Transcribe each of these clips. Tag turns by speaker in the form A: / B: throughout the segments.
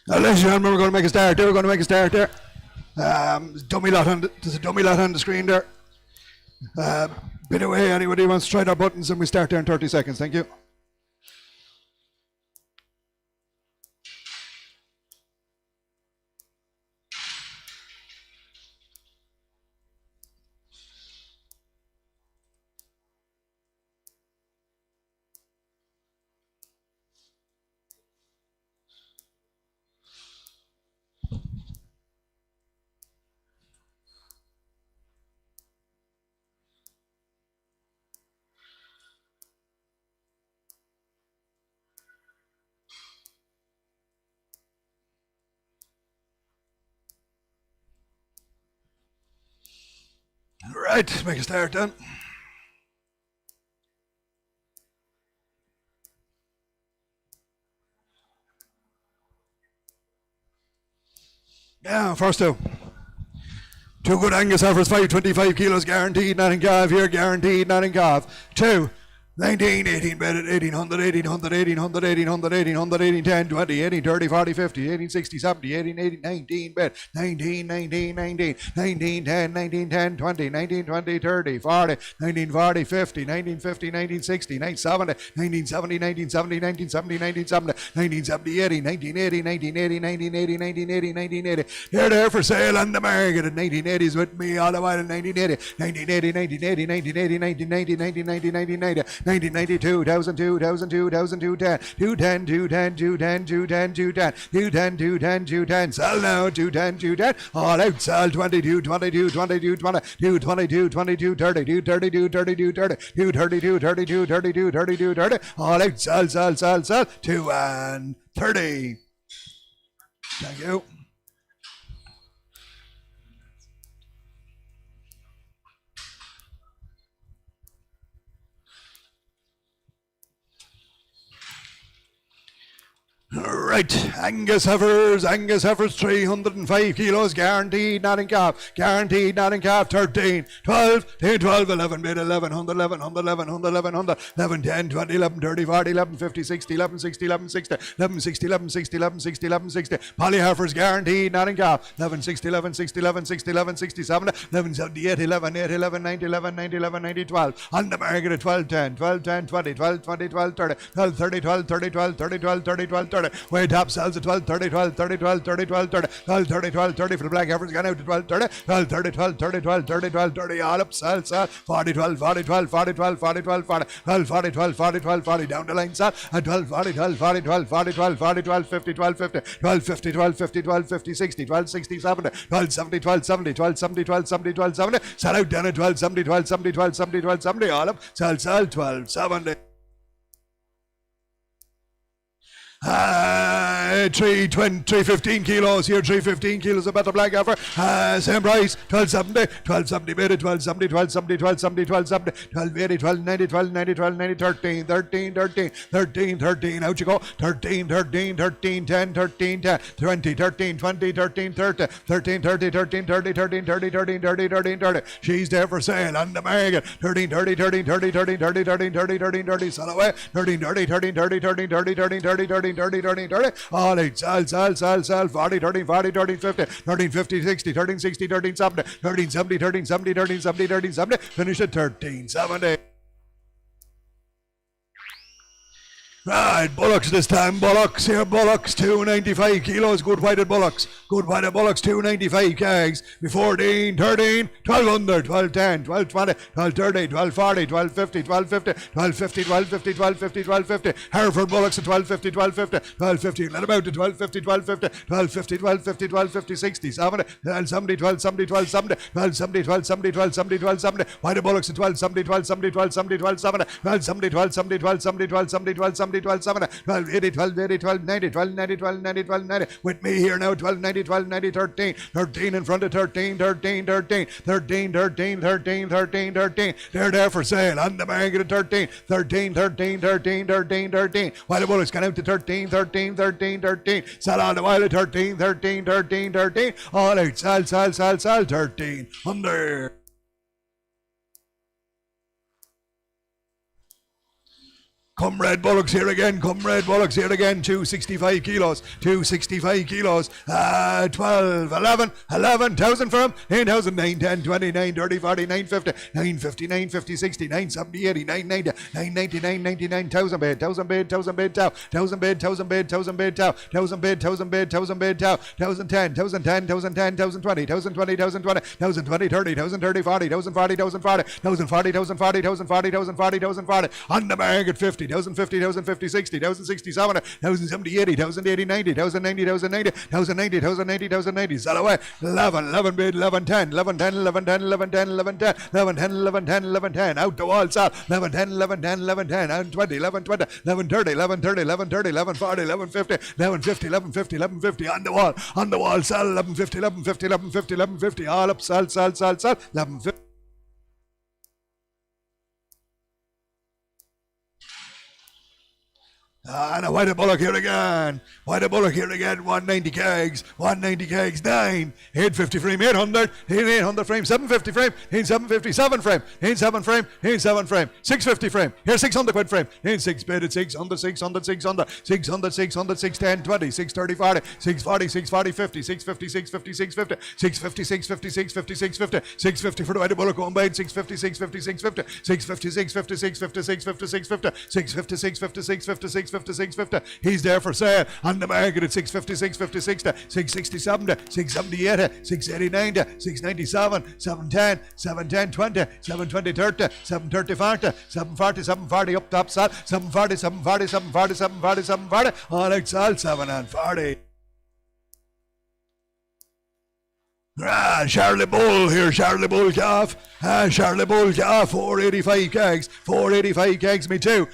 A: Ladies and gentlemen, we're going to make a start there. We're going to make a start there. There's a dummy lot on the screen there. Bit away. Anybody wants to try their buttons, and we start there in 30 seconds. Thank you. Right, make a start then. Yeah, first two. Two good Angus heifers, 525 kilos guaranteed, not in calf here, guaranteed, not in calf. Two. 19, 18, bedded, 1800, 1800, 1800, 1800, 1800, 18, 10, 20, 18, 30, 40, 50, 18, 60, 70, 18, 18, 19, bed, 19, 19, 19, 19, 10, 19, 10, 20, 19, 20, 30, 40, 19, 40, 50, 19, 50, 19, 60, 19, 70, 19, 70, 19, 70, 19, 70, 19, 70, 19, 70, 80, 19, 80, 19, 80, 19, 80, 19, 80, 19, 80. They're there for sale on the market at 1980s with me all the while in 1980, 1980, 1980, 1980, 1990, 1990, 1990. 1992, 2002, 2002, 2010, 210, 210, 210, 210, 210, 210, 210, 210, sell now, 210, 210, all out, sell 22, 22, 22, 22, 22, 22, 32, 32, 32, 30, 32, 32, 32, 32, 30, all out, sell, sell, sell, sell, 2 and 30. Thank you. Right, Angus heifers, 305 kilos, guaranteed, not in calf, 13, 12, 10, 12, 11, mid 11, 100, 11, 100, 11, 100, 11, 100, 11, 10, 20, 11, 30, 40, 11, 50, 60, 11, 60, 11, 60, 11, 60, 11, 60, 11, 60, 11, 60, poly heifers, guaranteed, not in calf, 11, 60, 11, 60, 11, 60, 11, 67, 11, 78, 11, 8, 11, 90, 11, 90, 11, 90, 12, on the market at 12, 10, 12, 10, 20, 12, 20, 12, 30, 12, 30, 12, 30, 12, 30, 12, 30, 12, 30, way top sells at 12, 30, 12, 30, 12, 30, 12, 30, 12, 30, 12, 30 for the black heifers, gone out to 12, 30, 12, 30, 12, 30, 12, 30, 12, 30, all up, sell, 40, 12, 40, 12, 40, 12, 40, 12, 40, 12, 40, 12, 40, 12, 40, down the line, sell, at 12, 40, 12, 40, 12, 40, 12, 40, 12, 50, 12, 50, 12, 50, 12, 50, 12, 50, 60, 12, 60, 70, 12, 70, 12, 70, 12, 70, 12, 70, 12, 70, sell out down at 12, 70, 12, 70, 12, 70, 12, 70, all up, sell, 12, 70. 315 kilos here, 315 kilos of better black heifer, same price, 1270 bid, 1270, 1270, 1270, 1270, 1280, 1290, 1290, 13, 13, 13, 13, 13, out you go, 13, 13, 13, 10, 13, 10, 20, 13, 20, 13, 30, 13, 30, 13, 30, 13, 30, 13, 30, 13, 30, she's there for sale on the market, 13, 30, 13, 30, 13, 30, 13, 30, 13, 30, sell away, 13, 30, 13, 30, 13, 30, 13, 30, 13, 30, 30, 30, all eight, sell, 40, 13, 40, 13, 50, 13, 50, 60, 13, 60, 13, 70, 13, 70, 13, 70, 13, 70, 13, 70, finish at 13, 70. Right, bullocks this time, bullocks here, bullocks, 295 kilos, good whited bullocks, 295 kegs, 14, 13, 1200, 1210, 1220, 1230, 1240, 1250, 1250, 1250, 1250, 1250, 1250, Hereford bullocks at 1250, 1250, 1250, let them out to 1250, 1250, 1250, 1250, 1250, 60, 70, 1270, 1270, 1270, 1270, 1270, 1270, 1270, whited bullocks at 1270, 1270, 1270, 1270, 1270, 1270, 1270, 1270, 1270, 1280, 1280, 1290, 1290, 1290, 1290. With me here now, 1290, 1290, 13, 13 in front of 13, 13, 13, 13, 13, 13, 13, 13. They're there for sale on the market at 13, 13, 13, 13, 13, 13. While the bullocks gone out to 13, 13, 13, 13. Sell on the while at 13, 13, 13, 13. All out, sell, 13, under. Comrade Bullocks here again. Comrade Bullocks here again. 265 kilos. 265 kilos. 12, 11, 11,000 for him. 8,000, 9, 10, 20, 9, 30, 40, 950, 950, 950, 60, 970, 80, 990, 990, 999, 1,000 bid, 1,000 bid, 1,000 bid, tow, 1,000 bid, 1,000 bid, 1,000 bid, tow, 1,000 bid, 1,000 bid, 1,000 bid, tow, 1,010, 1,010, 1,010, 1,020, 1,020, 1,020, 1,020, 30, 1,030, 40, 1,040, 1,040, 1,040, 1,040, 1,040, 1,040, 1,040, on the market 50, 1,050, 1,050, 60, 1,060, 70, 1,070, 80, 1,080, 90, 1,090, 1,090, 1,090, 1,090, 1,090, sell away, 11, 11 bid, 11, 10, 11, 10, 11, 10, 11, 10, 11, 10, 11, 10, 11, 10, 11, 10, out the wall, sell, 11, 10, 11, 10, 11, 10, out 20, 11, 20, 11, 30, 11, 30, 11, 30, 11, 40, 11, 50, 11, 50, 11, 50, 11, 50, on the wall, sell, 11, 50, 11, 50, 11, 50, 11, 50, all up, sell, 11, 50. And a white bullock here again. White bullock here again. 190 kegs. 190 kegs. 9. 850 frame. 800. 800 frame. 750 frame. 750. 7 frame. 7 frame. 7 frame. 650 frame. Here 600 quid frame. 6 bid at 600. 600. 600. 600. 600. 610. 20. 630. 40. 640. 640. 50. 650. 650. 650. 650. 650. 650. 650. 650 for the white bullock on bait. 650. 650. 650. 650. 650. 650. 650. 650. 650. 650. 650. 650. 650. He's there for sale on the market at 650, 650, 60, 660, 70, 670, 80, 680, 90, 697, 710, 710, 20, 720, 30, 730, 40, 740, 740 up top sell, 740, 740, 740, 740, 740, all out sell, 7 and 40. Charolais Bull here, Charolais Bull calf. Charolais Bull calf, 485 kegs, 485 kegs, me too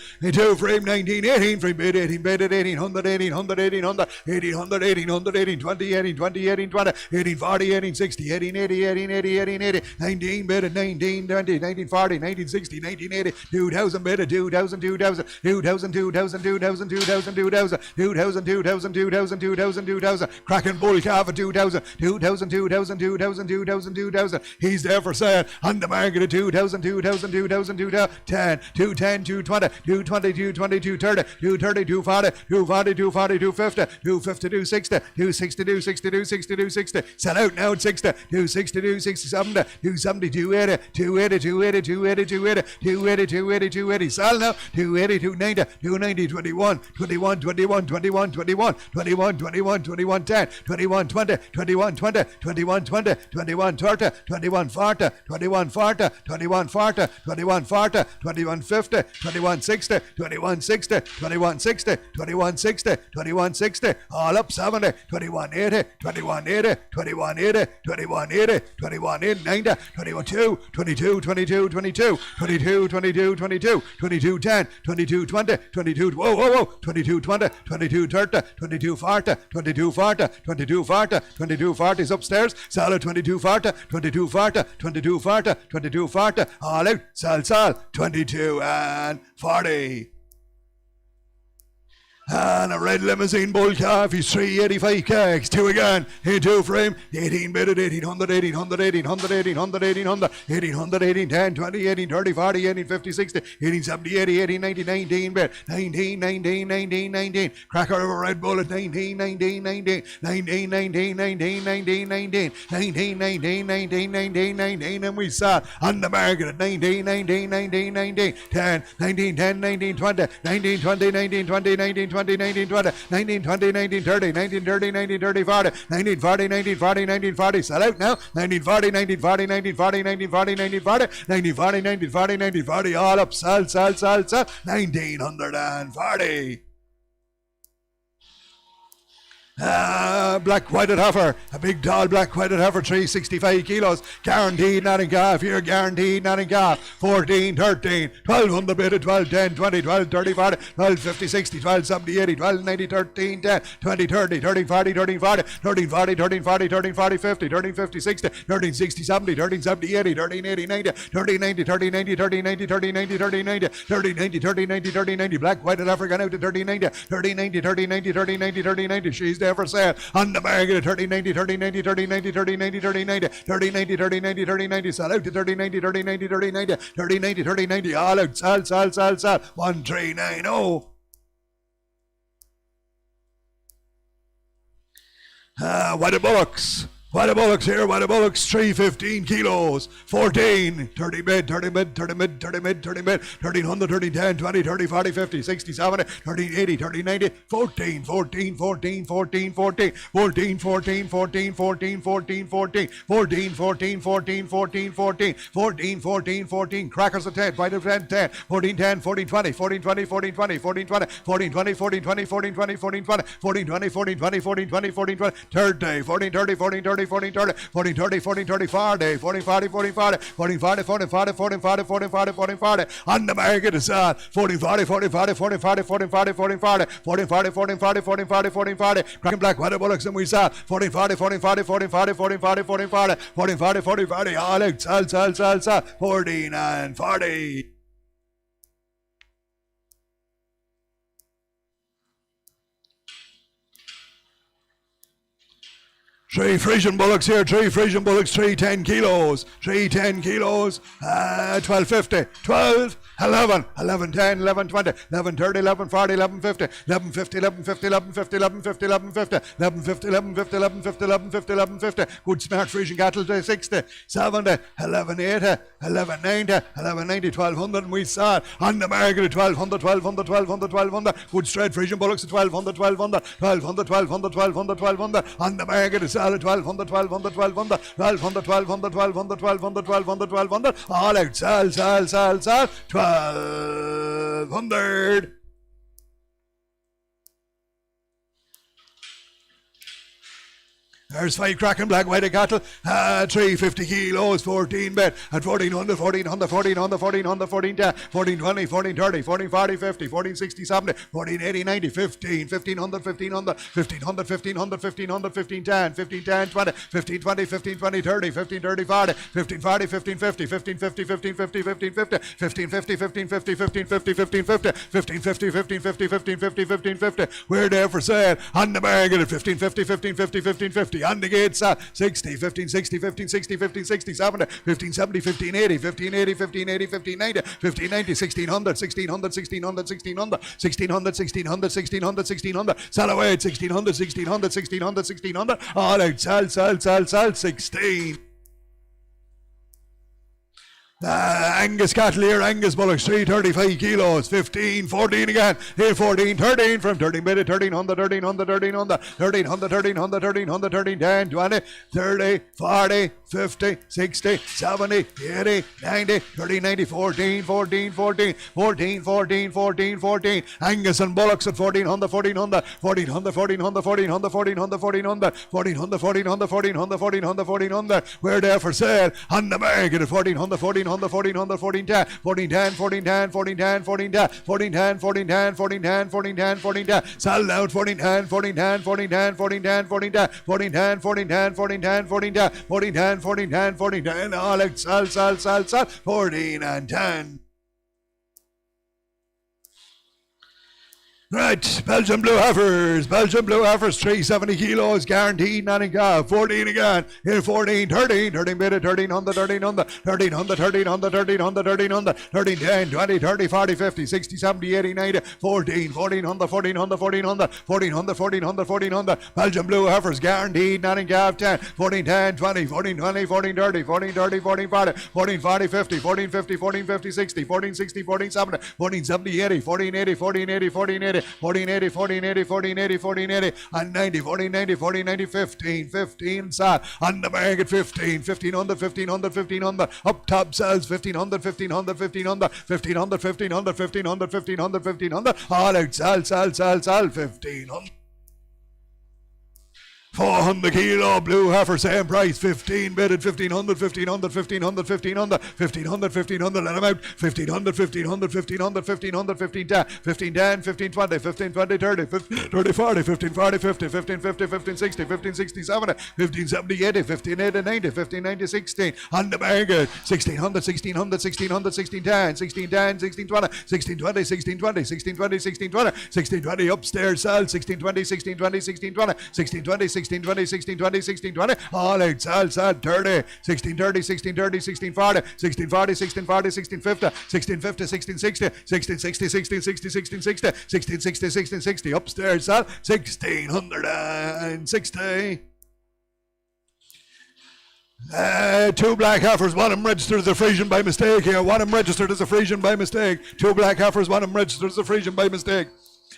A: frame 19, 18 frame bid, 18 bid at 1800, 1800, 1800, 1800, 1800, 1820, 1820, 1820, 1840, 1860, 1880, 1880, 1880, 19 bid at 1920, 1940, 1960, 1980, 2000 bid at 2000, 2000, 2000, 2000, 2000, 2000, 2000, 2000, 2000, 2000, 2000, 2000, Kraken Bull calf at 2000, 2000, 2000, 2000, 2000, 2000, he's there for sale on the market at 2000, 2000, 2000, 2010, 210, 220, 220, 220, 230, 230, 240, 240, 240, 250, 250, 260, 260, 260, 260, 260, sell out now at 60, 260, 260, 70, 270, 280, 280, 280, 280, 280, 280, 280, 280, sell now, 280, 290, 290, 21, 21, 21, 21, 21, 21, 21, 21, 10, 21, 20, 21, 20, 21, 20, 21, 30, 21, 40, 21, 40, 21, 40, 21, 40, 21, 50, 21, 60, 21, 60, 21, 60, 21, 60, 21, 60, all up 70, 21, 80, 21, 80, 21, 80, 21, 80, 21, 80, 90, 22, 22, 22, 22, 22, 22, 22, 22, 10, 22, 20, 22, whoa, whoa, whoa, 22, 20, 22, 30, 22, 40, 22, 40, 22, 40, 22, 40 is upstairs, sell 22, 40, 22, 40, 22, 40, 22, 40, all out, sell, 22 and 40. And a red Limousin bull calf, he's 385 kegs, 2 again, 2 frame, 18 bid at 1800, 1800, 1800, 1800, 1800, 1800, 1810, 20, 18, 30, 40, 18, 50, 60, 18, 70, 80, 18, 90, 19 bid, 19, 19, 19, 19, cracker of a red bull at 19, 19, 19, 19, 19, 19, 19, 19, 19, 19, 19, 19, 19, and we sell on the market at 19, 19, 19, 19, 10, 19, 10, 19, 20, 19, 20, 19, 20, 19, 20, 19, 20, 19, 20, 19, 30, 19, 30, 19, 30, 40, 19, 40, 19, 40, 19, 40, sell out now, 19, 40, 19, 40, 19, 40, 19, 40, 19, 40, 19, 40, 19, 40, 19, 40, all up, sell, 1940. Black-whited heifer, a big tall black-whited heifer, 365 kilos, guaranteed not in calf, here guaranteed not in calf, 14, 13, 1200 bid at 12, 10, 20, 12, 30, 40, 12, 50, 60, 12, 70, 80, 12, 90, 13, 10, 20, 30, 13, 40, 13, 40, 13, 40, 13, 40, 13, 40, 50, 13, 50, 60, 13, 60, 70, 13, 70, 80, 13, 80, 90, 13, 90, 13, 90, 13, 90, 13, 90, 13, 90, 13, 90, 13, 90, 13, 90, black-whited heifer gone out to 13, 90, 13, 90, 13, 90, 13, 90, 13, 90, she's there. there for sale. On the market, 30-90, 30-90, 30-90, 30-90, 30-90, 30-90, 30-90, 30-90, sell out to 30-90, 30-90, 30-90, 30-90, 30-90, all out, sell, 1390. What the bullocks? What the bullocks here? What the bullocks? 315 kilos. 14. 30 mid, 30 mid, 30 mid, 30 mid, 30 mid, 1300, 13, 10, 20, 30, 40, 50, 60, 70, 13, 80, 13, 90, 14, 14, 14, 14, 14, 14, 14, 14, 14, 14, 14, 14, 14, 14, 14, 14, 14, 14, 14, crackers of 10, white of 10, 10, 14, 10, 14, 20, 14, 20, 14, 20, 14, 20, 14, 20, 14, 20, 14, 20, 14, 20, 14, 20, 14, 20, 14, 20, 14, 20, third day, 14, 30, 14, 30, 14, 30, 14, 30, 14, 30, 40, 40, 40, 40, 40, 40, 40, 40, 40, 40, 40, 40, 40, 40, on the market is 40, 40, 40, 40, 40, 40, 40, 40, 40, 40, 40, 40, 40, 40, 40, 40, 40, 40, cracking black water bullocks and we saw 40, 40, 40, 40, 40, 40, 40, 40, 40, 40, 40, 40, 40, 40, all out, sell, 14 and 40. Three Frisian bullocks here, 310 kilos, 1250, 12, 11, 11, 10, 11, 20, 11, 30, 11, 40, 11, 50, 11, 50, 11, 50, 11, 50, 11, 50, 11, 50, 11, 50, 11, 50, 11, 50, 11, 50, 11, 50, good smart Frisian cattle to 60, 70, 11, 80, 11, 90, 11, 90, 1200, and we saw it on the market at 1200, 1200, 1200, 1200, good straight Frisian bullocks at 1200, 1200, 1200, 1200, 1200, 1200, on the market at 1200, 1200, 1200, 1200, 1200, 1200, 1200, 1200, 1200, all out, sell, 1200. There's 5 cracking black white cattle, 350 kilos, 14 bet at 1400, 1400, 1400, 1400, 1410, 1420, 1430, 1440, 50, 1460, 70, 1480, 90, 15, 1500, 1500, 1500, 1500, 1500, 1510, 1510, 20, 1520, 1520, 30, 1530, 40, 1540, 1550, 1550, 1550, 1550, 1550, 1550, 1550, 1550, 1550, 1550, 1550, 1550, we're there for sale on the market at 1550, 1550, 1550. On the gates, 60, 1560, 1560, 1560, 70, 1570, 1580, 1580, 1580, 1590, 1590, 1600, 1600, 1600, 1600, 1600, 1600, 1600, 1600, sell away at 1600, 1600, 1600, 1600, all out, sell, 16. Angus cattle here, Angus bullocks, 335 kilos, 15, 14 again, here 14, 13, from 13 minute, 1300, 1300, 1300, 1300, 1300, 1300, 13, 10, 20, 30, 40, 50, 60, 70, 80, 90, 30, 90, 14, 14, 14, 14, 14, 14, 14, Angus and bullocks at 1400, 1400, 1400, 1400, 1400, 1400, 1400, 1400, 1400, 1400, 1400, 1400, we're there for sale on the market at 1400, 1400, 1400, 1410, 1410, 1410, 1410, 1410, 1410, 1410, 1410, 1410, sell out 1410, 1410, 1410, 1410, 1410, 1410, 1410, 1410, 1410, 1410, 1410, all out, sell, 14 and 10. Right, Belgian blue heifers, 370 kilos, guaranteed, not in calf, 14 again, here 14, 13, 13 minute, 1300, 1300, 1300, 1300, 1300, 1300, 13, 10, 20, 30, 40, 50, 60, 70, 80, 90, 14, 1400, 1400, 1400, 1400, 1400, 1400, Belgian blue heifers, guaranteed, not in calf, 10, 14, 10, 20, 14, 20, 14, 30, 14, 30, 14, 40, 14, 40, 50, 14, 50, 14, 50, 60, 14, 60, 14, 70, 14, 70, 80, 14, 80, 14, 80, 14, 80, 1480, 1480, 1480, 1480, and 90, 1490, 1490, 15, 15, sell on the market 15, 1500, 1500, 1500, up top sells 1500, 1500, 1500, 1500, 1500, 1500, 1500, 1500, all out, sell, 1500. 400 kilo blue heifer, same price, 15 bidded, 1500, 1500, 1500, 1500, 1500, 1500, let them out, 1500, 1500, 1500, 1500, 1510, 1510, 1520, 1520, 30, 30, 40, 1540, 50, 1550, 1560, 1560, 70, 1570, 80, 1580, 90, 1590, 16, on the bargain, 1600, 1600, 1600, 1610, 1610, 1620, 1620, 1620, 1620, 1620, 1620, upstairs sell, 1620, 1620, 1620, 1620, 1620, 1620, 1620, all out, sell, 30, 1630, 1630, 1640, 1640, 1640, 1650, 1650, 1660, 1660, 1660, 1660, 1660, 1660, upstairs sell, 1660. Two black heifers, one of them registered as a Frisian by mistake here. One of them registered as a Frisian by mistake. Two black heifers, one of them registered as a Frisian by mistake.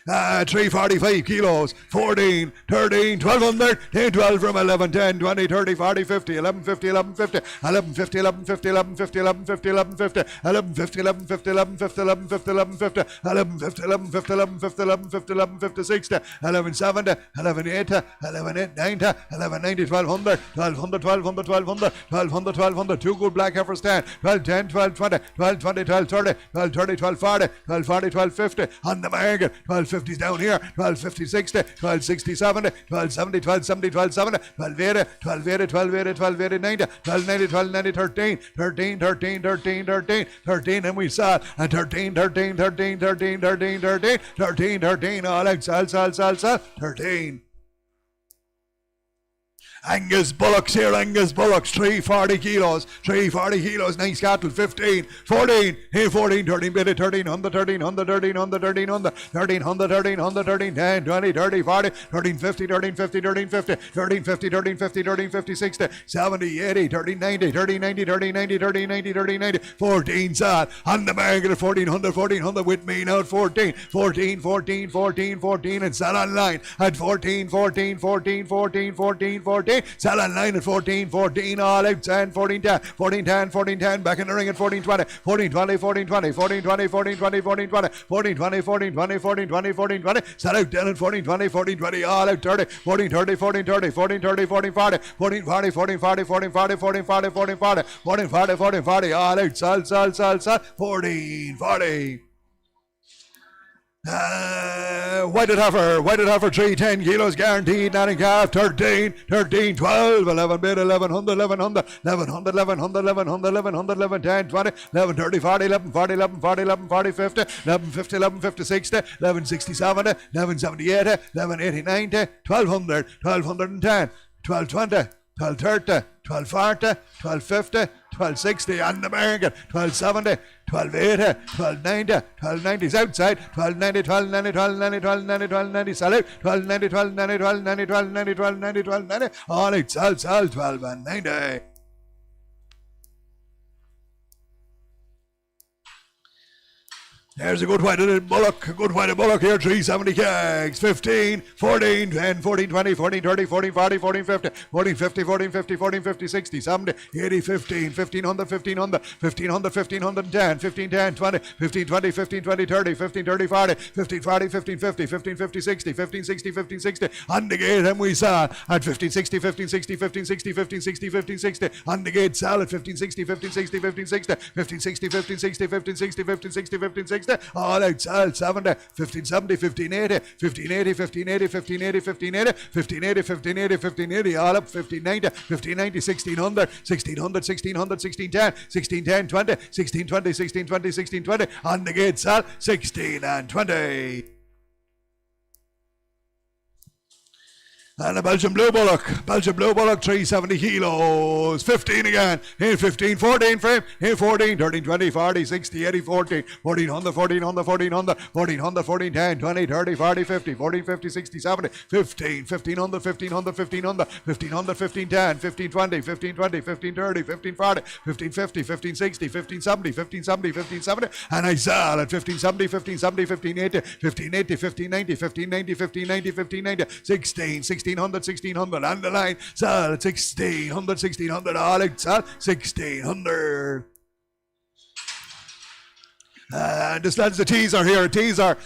A: 345 kilos, 14, 13, 1200, 10, 12 from 11, 10, 20, 30, 40, 50, 11, 50, 11, 50, 11, 50, 11, 50, 11, 50, 11, 50, 11, 50, 11, 50, 11, 50, 11, 50, 11, 50, 11, 50, 11, 50, 11, 50, 11, 50, 11, 50, 11, 50, 60, 11, 70, 11, 80, 11, 90, 11, 90, 1200, 1200, 1200, 1200, 1200, 1200, two good black heifers stand, 12, 10, 12, 20, 12, 20, 12, 30, 12, 30, 12, 40, 12, 40, 12, 50, on the market, 1250s down here, 1250, 60, 1260, 70, 1270, 1270, 1270, 1280, 1280, 1280, 1280, 90, 1290, 1290, 13, 13, 13, 13, 13, 13, and we saw, and 13, 13, 13, 13, 13, 13, 13, 13, all out, sell, 13. Angus bullocks here, Angus bullocks, 340 kilos, 340 kilos, nice cattle, 15, 14, hey 14, 13, bit 13, 100, 13, 100, 13, 100, 13, 100, 13, 100, 13, 100, 13, 10, 20, 30, 40, 13, 50, 13, 50, 13, 50, 13, 50, 13, 50, 13, 50, 60, 70, 80, 13, 90, 13, 90, 13, 90, 13, 90, 13, 90, 14, sad, on the market at 1400, 1400 with me now at 14, 14, 14, 14, 14, and sell online at 14, 14, 14, 14, 14, 14, sell online at 14, 14, all out, 10, 14, 10, 14, 10, 14, 10, back in the ring at 14, 20, 14, 20, 14, 20, 14, 20, 14, 20, 14, 20, 14, 20, 14, 20, 14, 20, 14, 20, sell out 10 at 14, 20, 14, 20, all out, 30, 14, 30, 14, 30, 14, 30, 14, 40, 14, 40, 14, 40, 14, 40, 14, 40, 14, 40, 14, 40, 14, 40, all out, sell, 14, 40. Whited heifer, 310 kilos guaranteed, not in calf, 13, 13, 12, 11 bid, 1100, 1100, 1100, 1100, 1100, 1100, 11, 10, 20, 11, 30, 40, 11, 40, 11, 40, 11, 40, 50, 11, 50, 11, 50, 60, 11, 60, 70, 11, 70, 80, 11, 80, 90, 1200, 1210, 1220, 1230, 1240, 1250, 1260 on the market, 1270, 1280, 1290, 1290 is outside, 1290, 1290, 1290, 1290, 1290, sell out, 1290, 1290, 1290, 1290, 1290, 1290, all out, sell, 1290. There's a good white bullock, here, 370 kegs, 15, 14, 10, 14, 20, 14, 30, 14, 40, 14, 50, 14, 50, 14, 50, 14, 50, 60, 70, 80, 15, 1500, 1500, 1500, 1510, 1510, 20, 15, 20, 15, 20, 30, 15, 30, 40, 15, 40, 15, 50, 15, 50, 60, 15, 60, 15, 60, on the gate, and we saw at 15, 60, 15, 60, 15, 60, 15, 60, 15, 60, on the gate, sell at 15, 60, 15, 60, 15, 60, 15, 60, 15, 60, 15, 60, 15, 60, 15, 60, all out, sell, 70, 1570, 1580, 1580, 1580, 1580, 1580, 1580, 1580, 1580, all up, 1590, 1590, 1600, 1600, 1600, 1610, 1610, 20, 1620, 1620, 1620, on the gate, sell, 16 and 20. And a Belgian blue bullock, 370 kilos, 15 again, here 15, 14 frame, here 14, 13, 20, 40, 60, 80, 14, 1400, 1400, 1400, 1400, 14, 10, 20, 30, 40, 50, 14, 50, 60, 70, 15, 1500, 1500, 1500, 1500, 15, 10, 15, 20, 15, 20, 15, 30, 15, 40, 15, 50, 15, 60, 15, 70, 15, 70, 15, 70, and I sell at 15, 70, 15, 70, 15, 80, 15, 80, 15, 90, 15, 90, 15, 90, 15, 90, 16, 1600, 1600, on the line, sell at 1600, 1600, all out, sell, 1600. This lads, the teaser here, teaser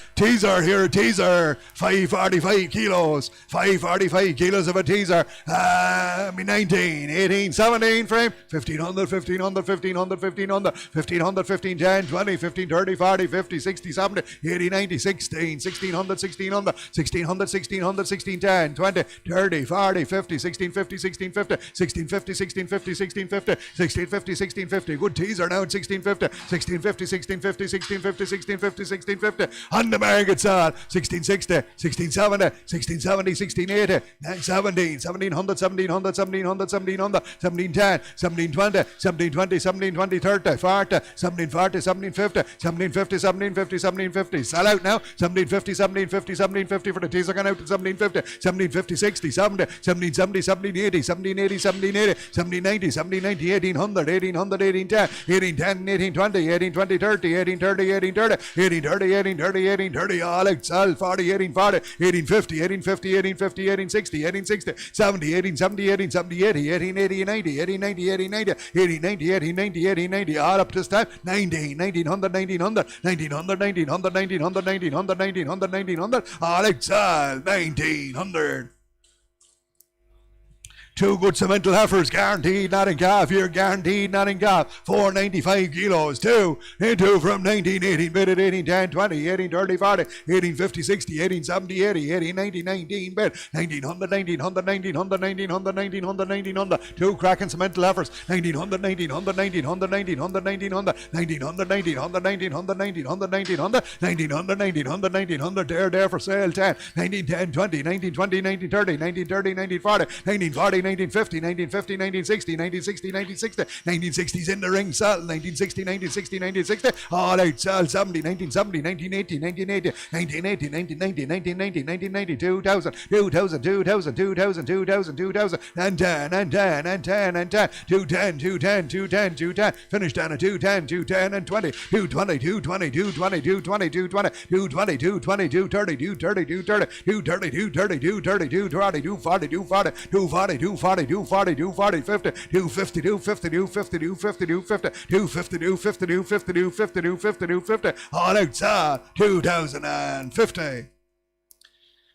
A: here, teaser. 545 kilos, 545 kilos of a teaser. 19, 18, 17 frame, 1500, 1500, 1500, 1500, 1500, 15, 10, 20, 15, 30, 40, 50, 60, 70, 80, 90, 16, 1600, 1600, 1600, 1600, 16, 10, 20, 30, 40, 50, 16, 50, 16, 50, 16, 50, 16, 50, 16, 50, 16, 50, 16, 50. Good teaser now at 16, 50, 16, 50, 16, 50, 16, 50, 16, 50, 16, 50. On the mark, it's all 16, 60, 16, 70, 16, 70, 16, 80, 17, 1700, 1700, 1700, 1700, 17, 10, 17, 20, 17, 20, 17, 20, 30, 40, 17, 40, 17, 50, 17, 50, 17, 50, 17, 50. Sell out now. 17, 50, 17, 50, 17, 50 for the teaser going out to 17, 50, 17, 50, 60, 70, 17, 70, 17, 80, 17, 80, 17, 80, 17, 90, 17, 90, 1800, 1800, 18, 10, 18, 10, 18, 20, 18, 20, 30, 18, 30, 18, 30, 18, 30, 18, 30, 18, 30, all out, sell, 40, 18, 40, 18, 50, 18, 50, 18, 50, 18, 60, 18, 60, 70, 18, 70, 18, 70, 80, 18, 80, 90, 18, 90, 18, 90, 18, 90, 18, 90, 18, 90, all up this time, 19, 1900, 1900, 1900, 1900, 1900, 1900, 1900, 1900, all out, sell, 1900. Two good Simmental heifers, guaranteed, not in calf here, guaranteed, not in calf. 495 kilos, two from 19, 18, bid at 18, 10, 20, 18, 30, 40, 18, 50, 60, 18, 70, 80, 18, 90, 19, bid, 1900, 1900, 1900, 1900, 1900, 1900. Two cracking Simmental heifers, 1900, 1900, 1900, 1900, 1900, 1900, 1900, 1900, 1900, 1900, 1900, 1900, 1900, there for sale, 10, 19, 10, 20, 19, 20, 19, 30, 19, 30, 19, 40, 19, 40, 1950, 1950, 1960, 1960, 1960, 1960's in the ring, sell, 1960, 1960, 1960, all out, sell, 70, 1970, 1980, 1980, 1980, 1990, 1990, 1990, 2000, 2000, 2000, 2000, 2000, 2000, and 10, and 10, and 10, and 10, 210, 210, 210, 210, finished down at 210, 210, and 20, 220, 220, 220, 220, 220, 220, 220, 230, 230, 230, 230, 230, 230, 230, 240, 240, 240, 240, 240, 240, 50, 250, 250, 250, 250, 250, 250, 250, 250, 250, 250, 250, all outside 2050.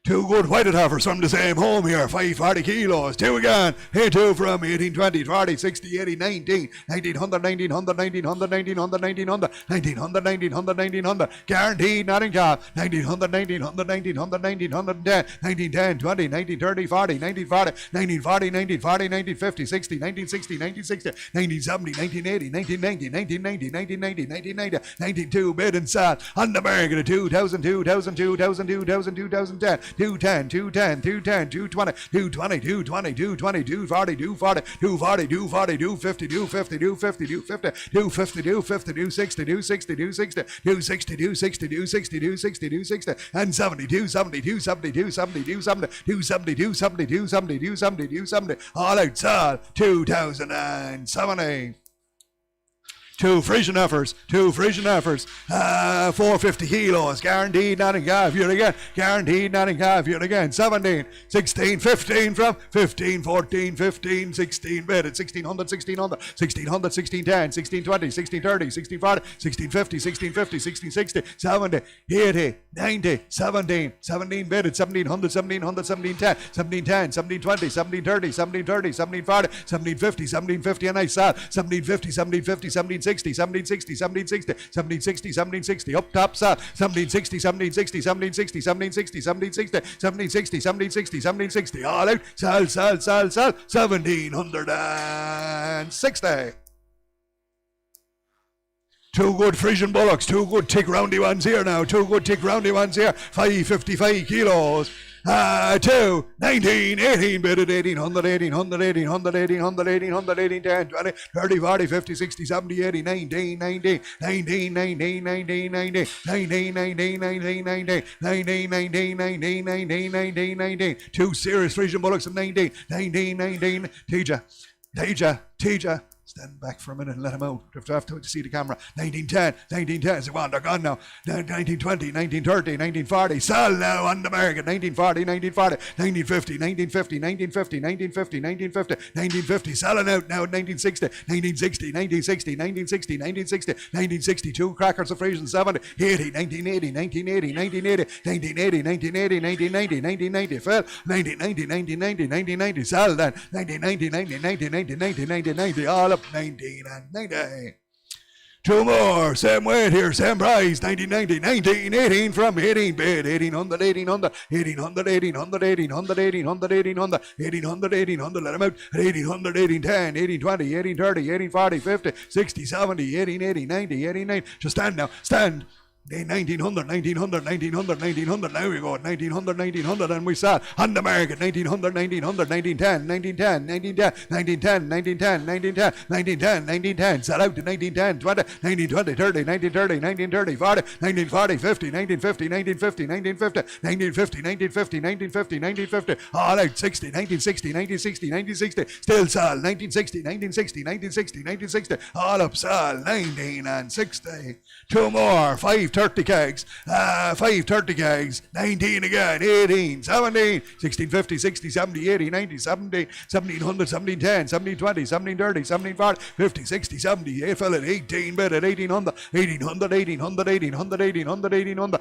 A: Two good whited heifers from the same home here, 540 kilos. Two again. Here two from 18, 20, 40, 60, 80, 19, 1900, 1900, 1900, 1900, 1900, 1900, 1900, 1900. Guaranteed, not in calf. 1900, 1900, 1900, 1910, 1910, 20, 1930, 40, 1940, 1940, 1940, 1950, 60, 1960, 1960, 1970, 1980, 1990, 1990, 1990, 1990, 1992, bid and sell. On the market, 2000, 2000, 2000, 2000, 2010. 210, 210, 210, 220, 220, 220, 220, 240, 240, 240, 240, 250, 250, 250, 250, 250, 250, 260, 260, 260, 260, 260, 260, 260, 260, and 72, 72, 72, 72, 70, 270, 270, 270, 270, 270, all outside 2070. Two Frisian heifers, 450 kilos, guaranteed, not in calf, here again, guaranteed, not in calf, here again, 17, 16, 15 from 15, 14, 15, 16, bid at 1600, 1600, 1600, 1610, 1620, 1630, 1640, 1650, 1650, 1660, 70, 80, 90, 17, 17 bid at 1700, 1700, 1710, 1710, 1720, 1730, 1730, 1740, 1750, 1750, and I saw 1750, 1750, 1760, 1760, 1760, 1760, 1760, up top, sell, 1760, 1760, 1760, 1760, 1760, 1760, 1760, 1760, all out, sell, 1760. Two good Frisian bullocks, two good tick roundy ones here now, 555 kilos. 2, 19, 18, bid at 1800, 1800, 1800, 1800, 1800, 18, 10, 20, 30, 40, 50, 60, 70, 80, 19, 19, 19, 19, 19, 19, 19, 19, 19, 19, 19, 19, 19, 19, 19, 19, two serious Frisian bullocks of 19, 19, 19, Tija, Stand back for a minute and let him out. You have to see the camera. 1910, 1910. So on, they're gone now. 1920, 1930, 1940. Sell now on the market. 1940, 1940, 1950, 1950, 1950, 1950, 1950, 1950. Selling out now. 1960, 1960, 1960, 1960, 1960, 1962. Crackers of Frisian 70, 80, 1980, 1980, 1980, 1980, 1980, 1990, 1990. Fell. 1990, 1990, 1990. Sell then. 1990, 1990, 1990, 1990. All up 19 and 90. Two more, same weight here, same price. 1990, 1918 from 18 bid. 1800, 1800, 1800, 1800, 1800, 1800, 1800, 1800, 1800. Let them out. 1800, 1810, 1820, 1830, 1840, 50, 60, 70, 1880, 90, 1890. Just stand now, stand. 1900, 1900, 1900, 1900, now we go, 1900, 1900, and we sell on the market, 1900, 1900, 1910, 1910, 1910, 1910, 1910, 1910, 1910, 1910, sell out to 1910, 20, 1920, 30, 1930, 1930, 40, 1940, 50, 1950, 1950, 1950, 1950, 1950, 1950, 1950, all out, 60, 1960, 1960, 1960, still sell, 1960, 1960, 1960, 1960, all up, sell, 19 and 60, two more, 530 kegs, 530 kegs, 19 again, 18, 17, 1650, 60, 70, 80, 90, 17, 1700, 1710, 1720, 1730, 1740, 50, 60, 70, 8 fell at 18 bid at 1800, 1800, 1800, 1800, 1800, 1800, 1800,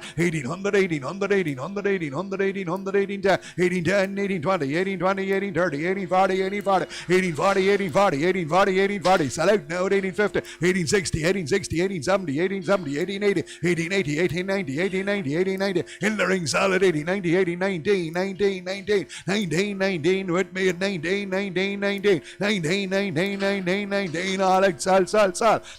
A: 1800, 1800, 1800, 1800, 1810, 1810, 1820, 1820, 1830, 1840, 1840, 1840, 1840, 1840, 1840, sell out now at 1850, 1860, 1860, 1870, 1870, 1880, 1880, 1890, 1890, 1890, in the ring solid 1890, 1819, 19, 19, 19, 19, with me at 19, 19, 19, 19, 19, 19, 19, all out, sell,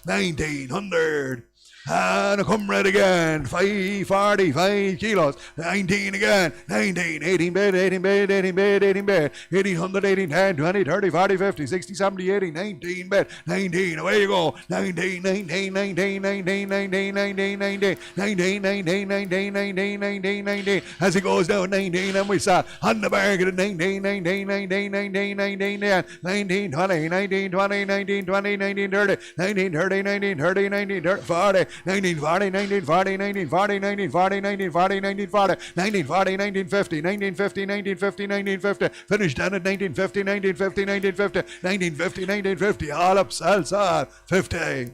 A: 1900. And a Comrade again, 545 kilos, 19 again, 19, 18 bid, 18 bid, 18 bid, 18 bid, 1800, 18, 10, 20, 30, 40, 50, 60, 70, 80, 19 bid, 19, away you go, 19, 19, 19, 19, 19, 19, 19, 19, 19, 19, 19, 19, 19, as it goes down, 19, and we saw on the bargain at 19, 19, 19, 19, 19, 19, 20, 19, 20, 19, 20, 19, 30, 19, 30, 19, 30, 19, 30, 40, 1940, 1940, 1940, 1940, 1940, 1940, 1940, 1950, 1950, 1950, 1950, finished down at 1950, 1950, 1950, 1950, 1950, all up, sell, 50.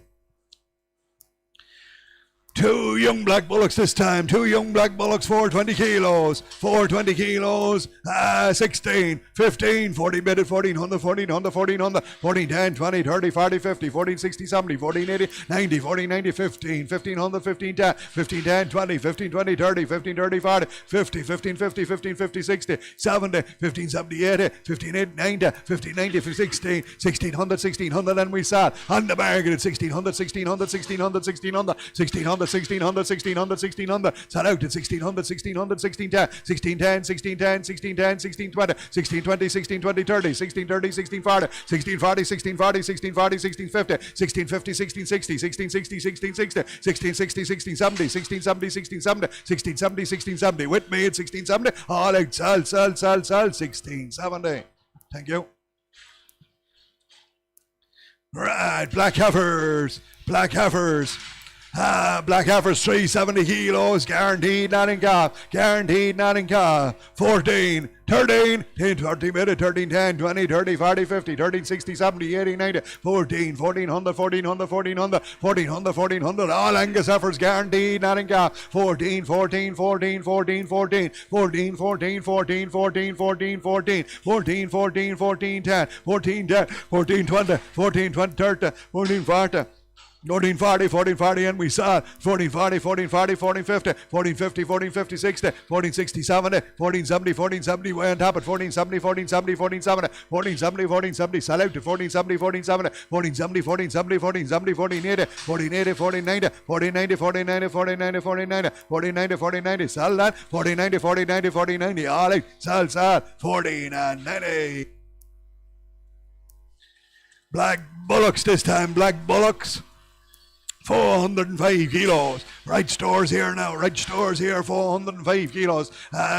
A: Two young black bullocks this time. Two young black bullocks, 420 kilos. 420 kilos, 16, 15, 40 bid at 1400, 1400, 1400, 14, 10, 20, 30, 40, 50, 14, 60, 70, 14, 80, 90, 40, 90, 15, 1500, 15, 10, 15, 10, 20, 15, 20, 30, 15, 30, 40, 50, 15, 50, 15, 50, 60, 70, 15, 70, 80, 15, 80, 90, 15, 90, 16, 1600, 1600, and we sell on the bargain at 1600, 1600, 1600, 1600, 1600, 1600, 1600, 1600, sell out at 1600, 1600, 1610, 1610, 1610, 1610, 1620, 1620, 1620, 30, 1630, 1640, 1640, 1640, 1640, 1650, 1650, 1660, 1660, 1660, 1660, 1670, 1670, 1670, 1670, 1670, with me at 1670, all out, sell, 1670. Thank you. Right, black heifers, black heifers. Black heifers, 370 kilos, guaranteed, not in calf, guaranteed, not in calf. 14, 13, 10, 30 minutes, 13, 10, 20, 30, 40, 50, 13, 60, 70, 80, 90, 14, 1400, 1400, 1400, 1400, 1400, all Angus heifers guaranteed, not in calf. 14, 14, 14, 14, 14, 14, 14, 14, 14, 14, 14, 14, 14, 14, 10, 14, 10, 14, 20, 14, 20, 30, 14, 40. 1440, 1440, and we saw 1440, 1440, 1450, 1450, 1450, 60, 1460, 70, 1470, 1470, way on top at 1470, 1470, 1470, 1470, 1470, sell out to 1470, 1470, 1470, 1470, 1470, 1480, 1480, 1490, 1490, 1490, 1490, 1490, 1490, 1490, sell that, 1490, 1490, 1490, all out, sell, 14 and 90. Black bullocks this time, black bullocks. 405 kilos. Right stores here now. Right stores here. 405 kilos.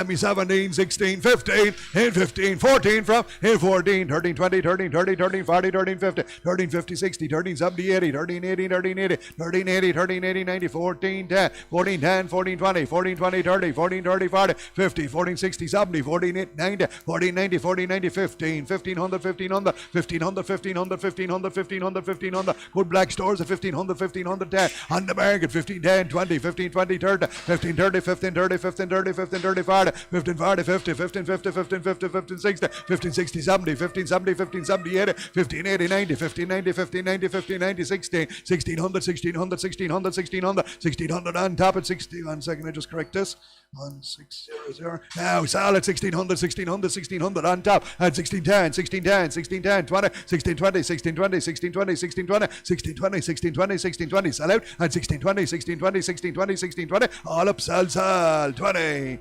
A: Me 17, 16, 15, in 15, 14 from, in 14, 13, 20, 13, 30, 13, 40, 13, 50, 13, 50, 60, 13, 70, 80, 13, 80, 13, 80, 13, 80, 13, 80, 90, 14, 10, 14, 10, 14, 20, 14, 20, 30, 14, 30, 40, 50, 14, 60, 70, 14, 80, 90, 14, 90, 14, 90, 15, 1500, 1500, 1500, 1500, 1500, 1500, 1500. Good black stores at 1500, 1500, 10. On the market, 15, 10, 20, 15, 20, 30, 15, 30, 15, 30, 15, 30, 15, 30, 40, 15, 40, 50, 15, 50, 15, 50, 15, 60, 15, 60, 70, 15, 70, 15, 70, 80, 15, 80, 90, 15, 90, 15, 90, 15, 90, 16, 1600, 1600, 1600, 1600, 1600 on top at 60. 1 second, I just correct this. 1600. Now, solid 1600, 1600, 1600 on top at 1610, 1610, 1610, 20, 1620, 1620, 1620, 1620, 1620, 1620, 1620. Sell out at 1620, 1620, 1620, 1620. All up, sell, 20.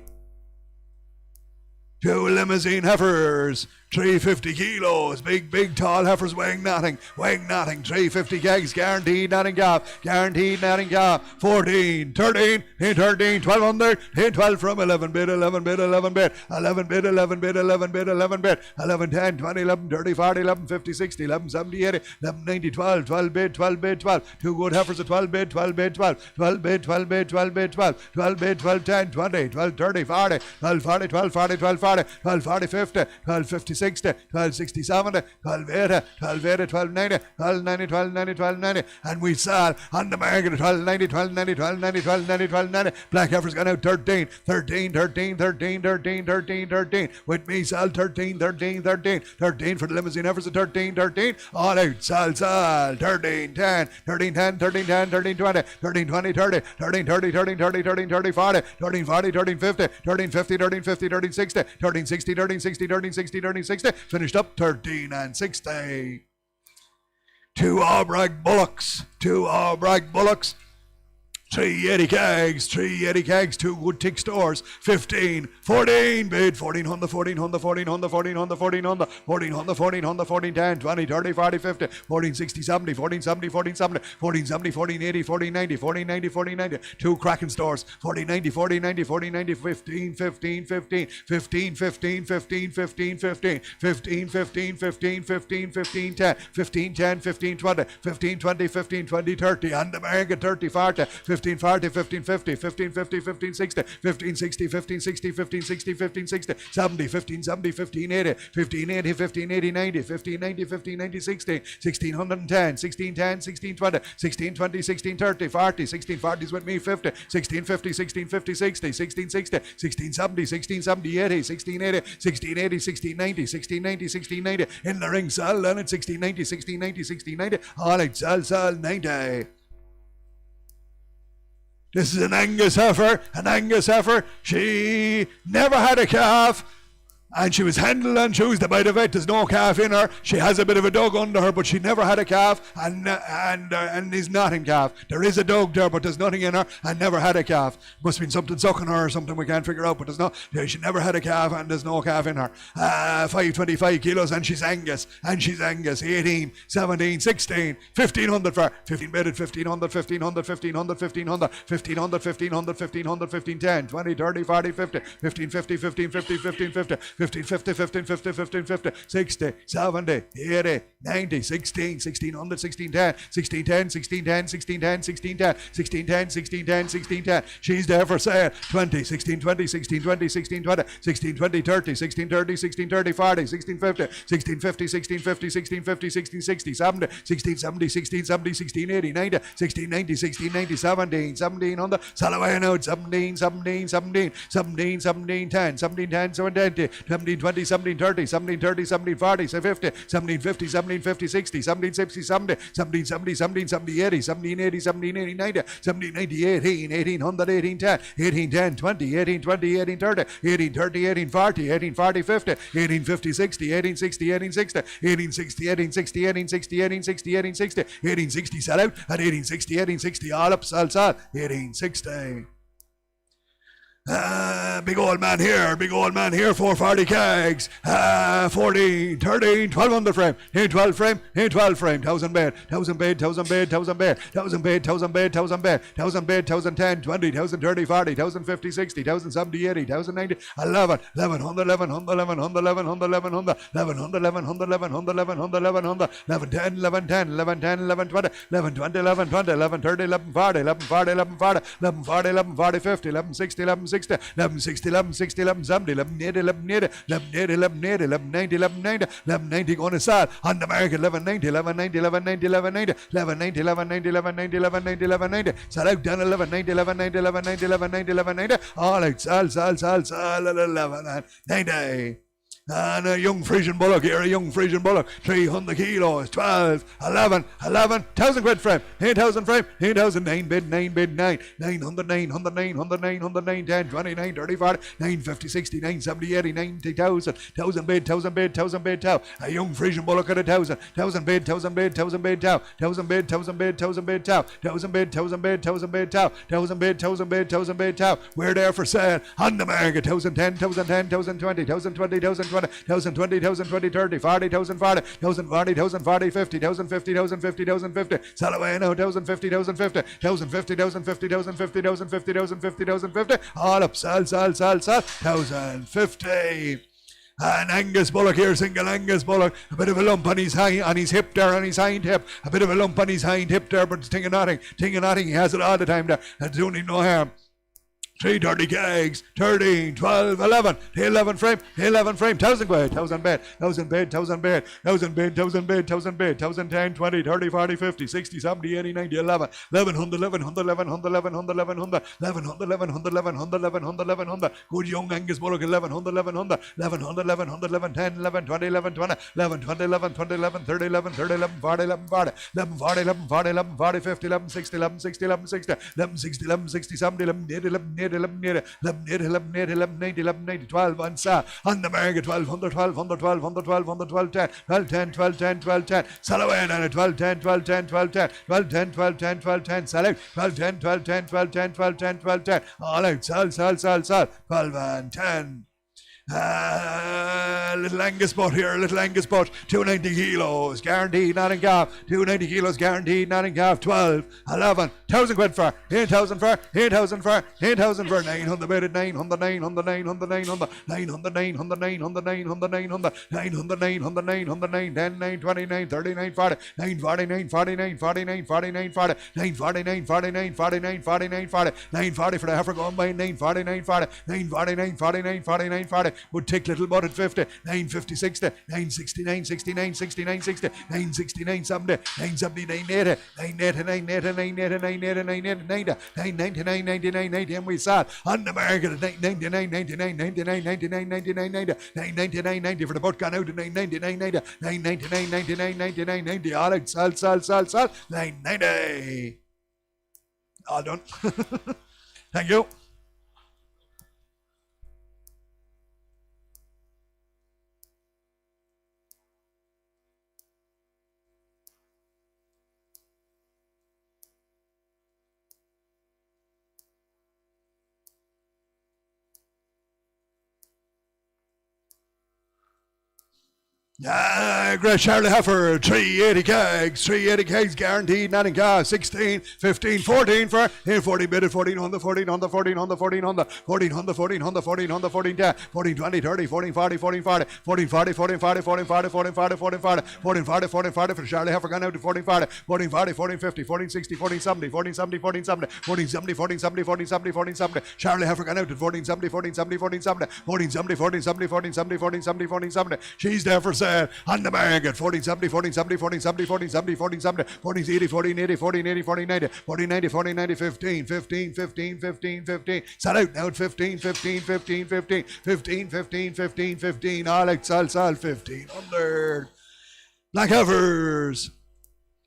A: 2 Limousin heifers, 350 kilos, big tall heifers weighing nothing, 350 kegs, guaranteed nothing gaff, 14, 13, in 13, 1200, in 12 from 11 bid, 11 bid, 11 bid, 11 bid, 11 bid, 11 bid, 11 bid, 11, 10, 20, 11, 30, 40, 11, 50, 60, 11, 70, 80, 11, 90, 12, 12 bid, 12 bid, 12, 2 good heifers at 12 bid, 12 bid, 12, 12 bid, 12 bid, 12 bid, 12, 12 bid, 12, 10, 20, 12, 30, 40, 12, 40, 12, 40, 12, 40, 12, 40, 50, 12, 50, 60, 12, 60, 70, 12, 80, 12, 80, 12, 90, 12, 90, 12, 90, 12, 90, and we sell on the market at 12, 90, 12, 90, 12, 90, 12, 90, 12, 90. Black heifer's gone out 13, 13, 13, 13, 13, 13, 13. With me, sell 13, 13, 13, 13 for the Limousin heifers at 13, 13. All out, sell, 13, 10, 13, 10, 13, 10, 13, 20, 13, 20, 30, 13, 30, 13, 30, 13, 30, 40, 13, 40, 13, 50, 13, 50, 13, 50, 13, 60, 13, 60, 13, 60, 13, 60, 13, 60. Finished up 13 and 60. 2 Albrag bullocks, 3 Eddie kegs, 2 good tick stores, 15, 14 bid, 1400, 1400, 1400, 1400, 1400, 1400, 1400, 14, 10, 20, 30, 40, 50, 14, 60, 70, 14, 70, 14, 70, 14, 70, 14, 80, 14, 90, 14, 90, 14, 90, 2 Kraken stores, 40, 90, 40, 90, 40, 90, 15, 15, 15, 15, 15, 15, 15, 15, 15, 15, 15, 15, 15, 10, 15, 10, 15, 20, 15, 20, 15, 20, 30, on the market 30, 40, 15, 40, 15, 50, 15, 50, 15, 60, 15, 60, 15, 60, 15, 60, 15, 60, 70, 15, 70, 15, 80, 15, 80, 15, 80, 90, 15, 90, 15, 90, 16, 1610, 16, 10, 16, 20, 16, 20, 16, 30, 40, 16, 40s with me, 50, 16, 50, 16, 50, 60, 16, 60, 16, 70, 16, 70, 80, 16, 80, 16, 80, 16, 90, 16, 90, 16, 90, in the ring, sell, and it's 16, 90, 16, 90, 16, 90, all right, sell, 90. This is an Angus heifer, she never had a calf, and she was handled and choosed by the vet. There's no calf in her. She has a bit of a dog under her, but she never had a calf, and is not in calf. There is a dog there, but there's nothing in her, and never had a calf. Must have been something sucking her or something we can't figure out, but there's no. She never had a calf, and there's no calf in her. 525 kilos, and she's Angus, 18, 17, 16, 1500 for 15 bedded, 1500, 1500, 1500, 1500, 1500, 1500, 1500, 15, 10, 20, 30, 40, 50, 15, 50, 15, 50, 15, 50. 15, 50, 15, 50, 15, 50, 60, 70, 80, 90, 16, 1600, 16, 10, 16, 10, 16, 10, 16, 10, 16, 10, 16, 10, 16, 10, 16, 10. She's there for sale. 20, 16, 20, 16, 20, 16, 20, 16, 20, 30, 16, 30, 16, 30, 40, 16, 50, 16, 50, 16, 50, 16, 50, 16, 60, 70, 16, 70, 16, 70, 16, 80, 90, 16, 90, 16, 90, 17, 1700, sell away now, 17, 17, 17, 17, 17, 10, 17, 10, 17, 17, 20, 17, 30, 17, 30, 17, 40, 50, 17, 50, 17, 50, 60, 17, 60, 70, 17, 70, 17, 70, 80, 17, 80, 17, 80, 90, 17, 90, 18, 1800, 18, 10, 18, 10, 20, 18, 20, 18, 30, 18, 30, 18, 40, 18, 40, 50, 18, 50, 60, 18, 60, 18, 60, 18, 60, 18, 60, 18, 60, 18, 60, 18, 60, 18, 60, sell out at 18, 60, 18, 60, all up, sell, 18, 60. Big old man here, 440 kegs, 14, 13, 1200 frame, 12 frame, 12 frame, 1000 bed, 1000 bed, 1000 bed, 1000 bed, 1000 bed, 1000 bed, 1000 bed, 1000 bed, 1010, 20, 1000, 30, 40, 1000, 50, 60, 1000, 70, 80, 1000, 90, 11, 1100, 1100, 1100, 1100, 1100, 1100, 1100, 1100, 1100, 1100, 11, 10, 11, 10, 11, 10, 11, 20, 11, 20, 11, 20, 11, 30, 11, 40, 11, 40, 11, 40, 11, 40, 11, 40, 50, 11, 60, 11, 60, 11, 60, 11, 60, 11, 70, 11, 80, 11, 80, 11, 80, 11, 80, 11, 90, 11, 90, 11, 90 going to side on the market, 11, 90, 11, 90, 11, 90, 11, 90, 11, 90, 11, 90, 11, 90, 11, 90, 11, 90, sell out down 11, 90, 11, 90, 11, 90, 11, 90, 11, 90, all out, sell, 11 and 90. And a young Frisian bullock here, a young Frisian bullock, 300 kilos, 12, 11, 1,000 quid frame, 8,000 frame, 8,000, 9 bid, 9 bid, 9, 900, 900, 900, 900, 9, 10, 20, 9, 30, 40, 9, 50, 60, 9, 70, 80, 90,000, 1,000 bid, 1,000 bid, 1,000 bid, tow, a young Frisian bullock at 1,000, 1,000 bid, 1,000 bid, 1,000 bid, tow, 1,000 bid, 1,000 bid, 1,000 bid, tow, 1,000 bid, 1,000 bid, 1,000 bid, tow, 1,000 bid, 1,000 bid, 1,000 bid, tow, we're there for sale, on the market, 1,010, 1,010, 1,020, 1,020, 1,020, 1,020, 1,020, 30, 40, 1,040, 1,040, 1,040, 50, 1,050, 1,050, 1,050, sell away now, 1,050, 1,050, 1,050, 1,050, 1,050, 1,050, 1,050, 1,050, all up, sell, 1,050. An Angus bullock here, single Angus bullock, a bit of a lump on his hip there, on his hind hip, a bit of a lump on his hind hip there, but thinking nothing, he has it all the time there, and doing him no harm. 330 kegs, 13, 12, 11, 11 frame, 1,000 quid, 1,000 bed, 1,000 bed, 1,000 bed, 1,000 bed, 1,000 bed, 1,000 bed, 1,000, 10, 20, 30, 40, 50, 60, 70, 80, 90, 11, 1,100, 1,100, 1,100, 1,100, 1,100, 1,100, 1,100, 1,100, 1,100, 1,100, good young Angus bullock, 1,100, 1,100, 1,100, 1,100, 11, 10, 11, 20, 11, 20, 11, 20, 11, 20, 11, 30, 11, 30, 11, 40, 11, 40, 11, 40, 11, 40, 11, 40, 50, 11, 60, 11, 60, 11, 60, 11, 60, 11, 60, 70, 11, 80, 11, 80, 11, 80, 11, 80, 11, 80, 11, 90, 12 on sale, on the market, 1,200, 1,200, 1,200, 1,200, 1,210, 12, 10, 12, 10, 12, 10, sell away on 12, 10, 12, 10, 12, 10, 12, 10, 12, 10, 12, 10, sell out, 12, 10, 12, 10, 12, 10, 12, 10, 12, 10, all out, sell, 12 and 10. Little Angus butt here, little Angus butt, 290 kilos, guaranteed, not in calf, 290 kilos, guaranteed, not in calf, 12, 11, 1,000 quid for, 8,000 for, 8,000 for, 8,000 for, 900 bid, 900, 900, 900, 900, 900, 900, 900, 900, 900, 900, 900, 900, 9, 10, 9, 20, 9, 30, 9, 40, 9, 40, 9, 40, 9, 40, 9, 40, 9, 40, 9, 40, 9, 40, 9, 40, 9, 40, 9, 40, 9, 40 for the heifer going by, 9, 40, 9, 40, 9, 40, 9, 40, 9, 40, 9, 40, would take little butt at 50, 950, 60, 960, 969, 69, 60, 969, 70, 970, 980, 980, 980, 980, 980, 980, 90, 999, 99, 90, and we saw on the market at 999, 99, 99, 99, 99, 90, 999, 90 for the butt gone out at 999, 90, 999, 99, 99, 90, all out, sell, 990. All done. Thank you. Great Charolais heifer, 380 kegs, guaranteed, not in calf, 16, 15, 14 for, 40 bid at 1,400, 1,400, 1,400, 1,400, 1,400, 1,400, 1,400, 1,410, 14, 20, 30, 14, 40, 14, 40, 14, 40, 14, 40, 14, 40, 14, 40, 14, 40, 14, 40, 14, 40 for the Charolais heifer gone out to 14, 40, 14, 40, 14, 50, 14, 60, 14, 70, 14, 70, 14, 70, 14, 70, 14, 70, 14, 70, 14, 70, Charolais heifer gone out to 14, 70, 14, 70, 14, 70, 14, 70, 14, 70, 14, 70, 14, 70, 14, 70, she's there for sale on the market, 14, 70, 14, 70, 14, 70, 14, 70, 14, 70, 14, 80, 14, 80, 14, 80, 14, 90, 14, 90, 14, 90, 15, 15, 15, 15, 15, sell out now at 15, 15, 15, 15, 15, 15, 15, 15, all out, sell, 1,500. Black heifers,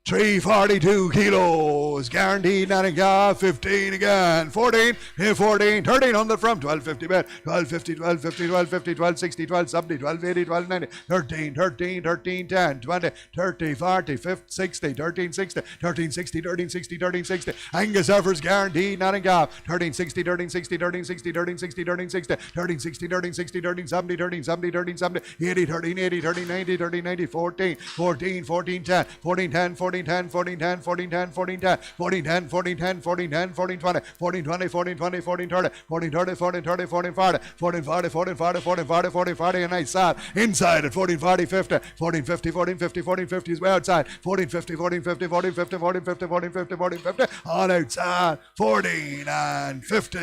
A: 342 kilos, guaranteed, 9.5, 15 again, 14, 14, 1300 from 1250 bed, 1250, 1250, 1250, 1260, 1270, 1280, 1290, 13, 13, 13, 10, 20, 30, 40, 50, 60, 1360, 1360, 1360, 1360, Angus Heifers guaranteed, 9.5, 1360, 1360, 1360, 1360, 1360, 1360, 1360, 1370, 1370, 1370, 80, 1380, 1390, 1390, 14, 14, 14, 10, 14, 10, 14, 10, 14, 10, 14, 10, 14, 10, 14, 10, 14, 10, 14, 10, 14, 20, 14, 20, 14, 20, 14, 30, 14, 30, 14, 30, 14, 40, 14, 40, 14, 40, 14, 40, 14, 40, and outside, inside at 14, 40, 50, 14, 50, 14, 50, 14, 50 is way outside, 14, 50, 14, 50, 14, 50, 14, 50, 14, 50, 14, 50, all outside, 14 and 50.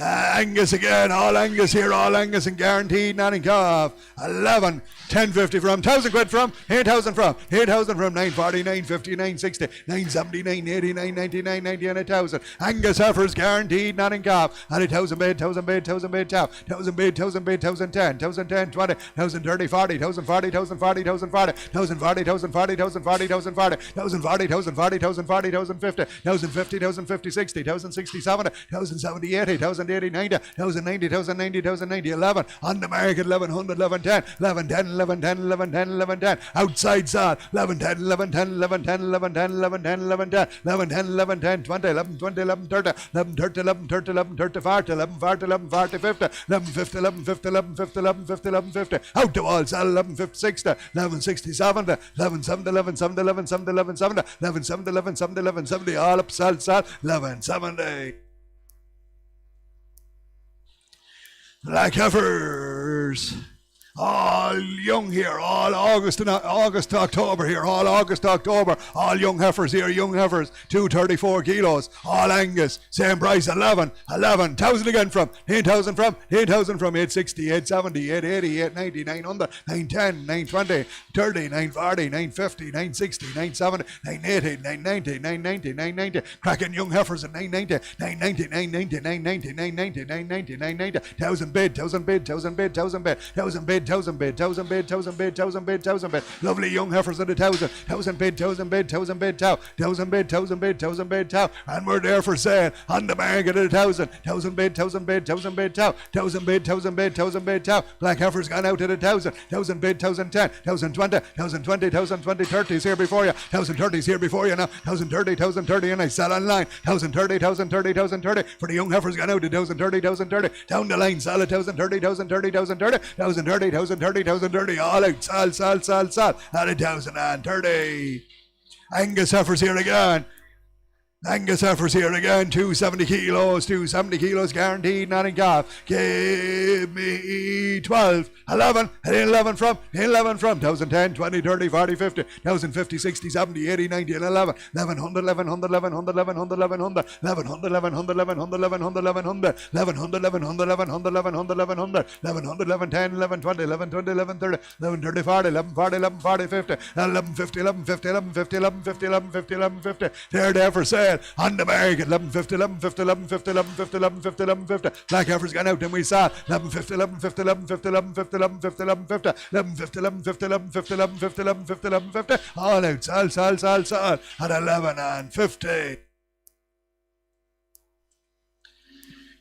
A: Angus again, all Angus here, all Angus and guaranteed, 9.5, 11, 1050 from, 1,000 quid from, 8,000 from, 8,000 from, 940, 950, 960, 970, 980, 990, 990 and 1,000. Angus Heifers guaranteed, 9.5, and 1,000 bid, 1,000 bid, 1,000 bid, 1,000 bid, 1,000 bid, 1,010, 1,010, 20, 1,030, 40, 1,040, 1,040, 1,040, 1,040, 1,040, 1,040, 1,040, 1,040, 1,040, 1,040, 1,050, 1,050, 1,050, 60, 1,060, 70, 1,070, 80, 1,080, 90, 1,090, 1,090, 1,090, 11, on the market, 1,100, 1110, 1110, 1110, 1110, 1110, outside side, 1110, 1110, 1110, 1110, 1110, 1110, 1110, 1110, 20, 1120, 1130, 1130, 1130, 1130, 40, 1140, 1140, 50, 1150, 1150, 1150, 1150, 1150, out the wall, sell 1150, 60, 1160, 70, 1170, 1170, 1170, 1170, 1170, 1170, 1170, all up, sell, 1170. Black heifers, all young here, all August to October here, all August to October, all young heifers here, young heifers, 234 kilos, all Angus, same price, 11, 1,000 again from, 8,000 from, 8,000 from, 860, 870, 880, 890, 900, 910, 920, 30, 940, 950, 960, 970, 980, 990, 990, 990, cracking young heifers at 990, 990, 990, 990, 990, 990, 990, 1,000 bid, 1,000 bid, 1,000 bid, 1,000 bid, 1,000 bid, 1,000 bid, 1,000 bid, 1,000 bid, 1,000 bid, 1,000 bid, lovely young heifers at 1,000, 1,000 bid, 1,000 bid, 1,000 bid, 1,000 bid, 1,000 bid, 1,000 bid, and we're there for sale on the market at 1,000, 1,000 bid, 1,000 bid, 1,000 bid, 1,000 bid, 1,000 bid, 1,000 bid, black heifers gone out at 1,000, 1,000 bid, 1,010, 1,020, 1,020, 1,020, 30 is here before you, 1,030 is here before you now, 1,030, 1,030, and I sell online, 1,030, 1,030, 1,030, for the young heifers gone out at 1,030, 1,030, down the line, sell at 1,030, 1,030, 1,030, 1,030, 1,030, 1,030, all out, sell, at 1,030. Angus Heifers here again. Angus Heifers here again, 270 kilos guaranteed, 9.5. Give me 12, 11, 11 from, 1,010, 20, 30, 40, 50, 1,050, 60, 70, 80, 90, and 11, 1,100, 1,100, 1,100, 1,100, 1,100, 1,100, 1,100, 1,100, 1,100, 1,100, 1,100, 1,100, 1,100, 1,100, 1,100, 1,100, 1110, 1120, 1120, 1130, 1130, 40, 1140, 1140, 50, 1150, 1150, 1150, 1150, 1150, 1150, they're there for sale. On the market, 1150, 1150, 1150, 1150, 1150, 1150. Black heifers gone out and we saw 1150, 1150, 1150, 1150, 1150, 1150, 1150, 1150, 1150, 1150, 1150. All out, sell at 11 and 50.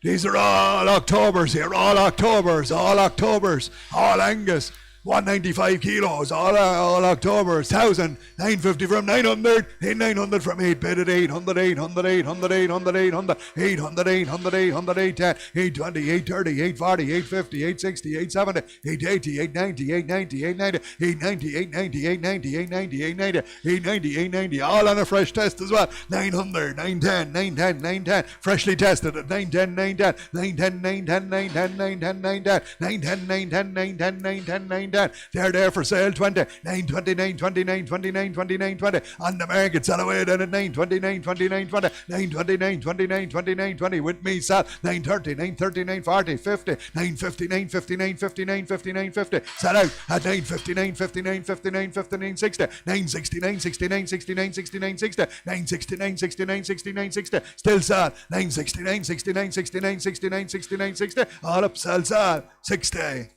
A: These are all Octobers here, all Octobers, all Angus. 195 kilos, all Octobers, 1,000, 950 from 900, 900 from 8 bid at 800, 800, 800, 800, 800, 800, 800, 800, 810, 820, 830, 840, 850, 860, 870, 880, 890, 890, 890, 890, 890, 890, 890, 890, 890, 890, all on a fresh test as well, 900, 910, 910, 910, freshly tested at 910, 910, 910, 910, 910, 910, 910, 910, 910, 910, 910, 910, they're there for sale, 20, 920, 920, 920, 920, 920, on the market, sell away then at 920, 920, 920, 920, 920, 920, 920, with me, sell, 930, 930, 940, 50, 950, 950, 950, 950, 950, sell out at 950, 950, 950, 950, 960, 960, 960, 960, 960, 960, 960, 960, 960, 960, still sell, 960, 960, 960, 960, 960, 960, all up, sell, 60.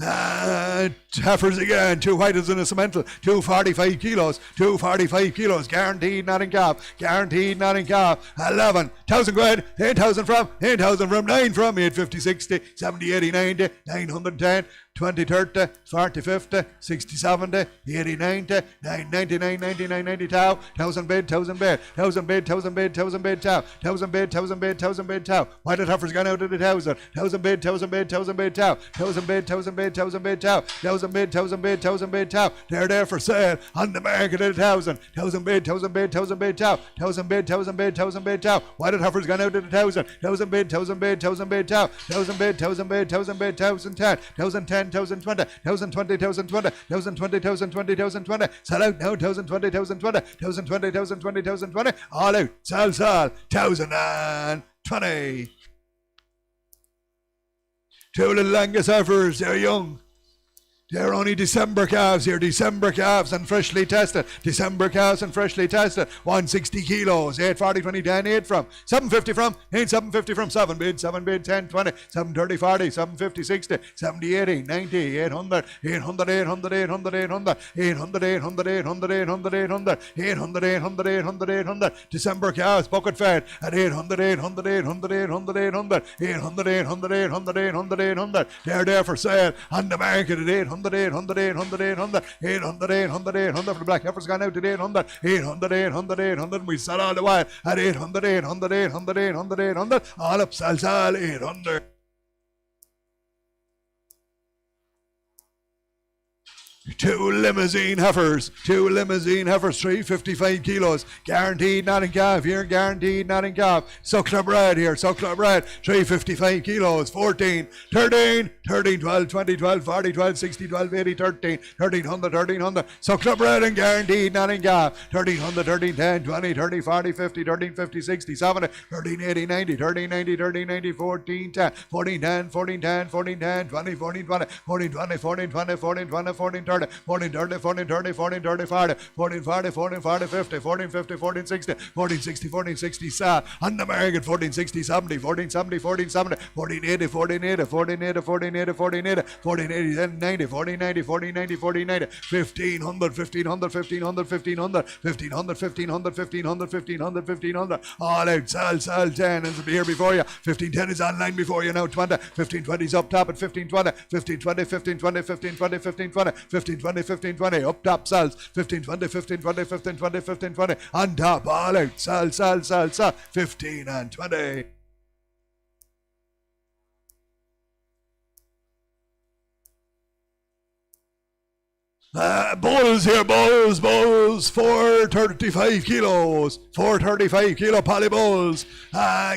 A: Heifers again, 2 whites in a Simmental, 245 kilos, 245 kilos, guaranteed not in calf, guaranteed not in calf, 11,000 quid, 8,000 from, 9 from, 850, 60, 70, 80, 90, 910, 20, 30, 40, 50, 60, 70, 80, 90, 999, 99, 90, 1,000 bid, 1,000 bid, 1,000 bid, 1,000 bid, 1,000 bid, 1,000 bid, 1,000 bid, 1,000 bid, Why did Heifer's gone out at 1,000? 1,000 bid, 1,000 bid, 1,000 bid, 1,000 bid, 1,000 bid, 1,000 bid, 1,000 bid, 1,000 bid, 1,000 bid, They're there for sale on the market at 1,000. 1,000 bid, 1,000 bid, 1,000 bid, 1,000 bid, 1,000 bid, 1,000 bid, Why did Heifer's gone out at 1,000? 1,000 bid, 1,000 bid, 1,000 bid, 1,000 bid, 1,000 bid, 1,000 bid, 1,010, 1,010, 1,020, 1,020, 1,020, 1,020, 1,020, 1,020, sell out now, 1,020, 1,020, 1,020, 1,020, 1,020, all out, sell, 1,020. 2 little Angus heifers, they're young. They're only December calves here, December calves and freshly tested. December calves and freshly tested. 160 kilos, 840, 20, 10, 8 from. 750 from, 750 from, 7 bid, 10, 20, 730, 40, 750, 60, 70, 80, 90, 800, 800, 800, 800, 800, 800, 800, 800, 800, 800, 800, 800, 800, 800. December calves, bucket fed at 800, 800, 800, 800, 800, 800, 800, 800, 800, 800. They're there for sale on the market at 800, 800, 800, 800, 800, 800, 800 for the black heifer's gone out at 800, 800, 800, 800, and we sell all the while at 800, 800, 800, 800, 800, all up, sell, 800. 2 Limousin heifers, 355 kilos, guaranteed not in calf here, guaranteed not in calf. Suckler bread here, suckler bread, 355 kilos, 14, 13, 13, 12, 20, 12, 40, 12, 60, 12, 80, 13, 1300, 1300. Suckler bread and guaranteed not in calf, 1300, 13, 10, 20, 30, 40, 50, 13, 50, 60, 70, 13, 80, 90, 13, 90, 13, 90, 14, 10, 14, 10, 14, 10, 14, 10, 20, 14, 20, 14, 20, 14, 20, 14, 20, 14, 30, 14, 30, 14, 30, 14, 30, 40, 14, 40, 14, 40, 50, 14, 50, 14, 60, 14, 60, 14, 60, on the market, 14, 60, 70, 14, 70, 14, 70, 14, 80, 14, 80, 14, 80, 14, 80, 14, 80, 14, 80, 90, 14, 90, 14, 90, 14, 90, 1,500, 1,500, 1,500, 1,500, 1,500, 1,500, 1,500, 1,500, 1,500, all out, sell, 10 is here before you, 1510 is online before you now, 20, 1520 is up top at 1520, 1520, 1520, 1520, 1520, 1520, 1520, up top sells, 1520, 1520, 1520, 1520, on top, all out, sell, 15 and 20. Bulls here, bulls, 435 kilos, 435 kilo poly bulls,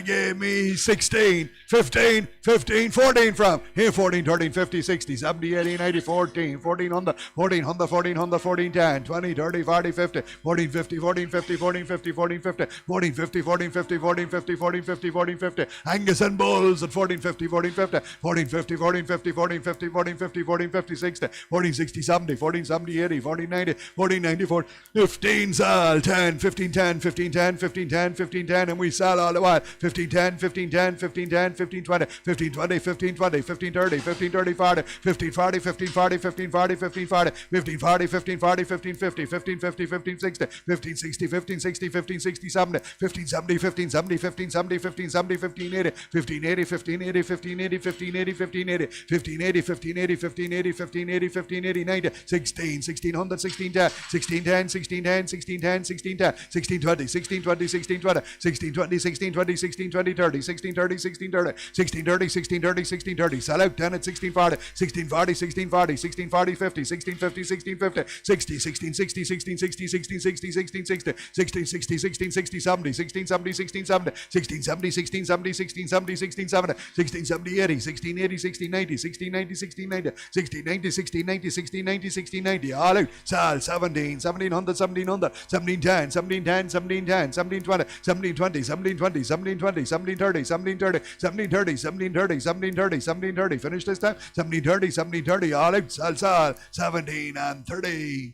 A: gave me 16, 15, 15, 14 from, here 14, 13, 50, 60, 70, 80, 90, 14, 1400, 1400, 1400, 14, 10, 20, 30, 40, 50, 14, 50, 14, 50, 14, 50, 14, 50, 14, 50, 14, 50, 14, 50, 14, 50, 14, 50, Angus and bulls at 14, 50, 14, 50, 14, 50, 14, 50, 14, 50, 14, 50, 14, 50, 60, 14, 60, 70, 14, 70, 80, 14, 90, 14, 94, 15, sell, 10, 15, 10, 15, 10, 15, 10, 15, 10, and we sell all the while, 15, 10, 15, 10, 15, 10, 15, 20, 15, 20, 15, 20, 15, 30, 15, 30, 40, 15, 40, 15, 40, 15, 40, 15, 40, 15, 40, 15, 40, 15, 50, 15, 50, 15, 60, 15, 60, 15, 60, 15, 60, 70, 15, 70, 15, 70, 15, 70, 15, 70, 15, 80, 15, 80, 15, 80, 15, 80, 15, 80, 15, 80, 15, 80, 15, 80, 15, 80, 15, 80, 15, 80, 90, 16, 1600, 16, 10, 16, 10, 16, 10, 16, 10, 16, 10, 16, 20, 16, 20, 16, 20, 16, 20, 16, 20, 16, 20, 30, 16, 30, 16, 30, 16, 30, 16, 30, 16, 30, sell out 10 at 16, 40, 16, 40, 16, 40, 16, 40, 50, 16, 50, 16, 50, 60, 16, 60, 16, 60, 16, 60, 16, 60, 16, 60, 16, 60, 70, 16, 70, 16, 70, 16, 70, 16, 70, 16, 70, 16, 70, 16, 70, 80, 16, 80, 16, 90, 16, 90, 16, 90, 16, 90, 16, 90, 16, 90, 16, 90, all out, sell 17, 1700, 1700, 1710, 1710, 1710, 1720, 1720, 1720, 1720, 1730, 1730, 1730, 1730, 1730, 1730, finish this time, 1730, 1730, all out, sell, 17 and 30.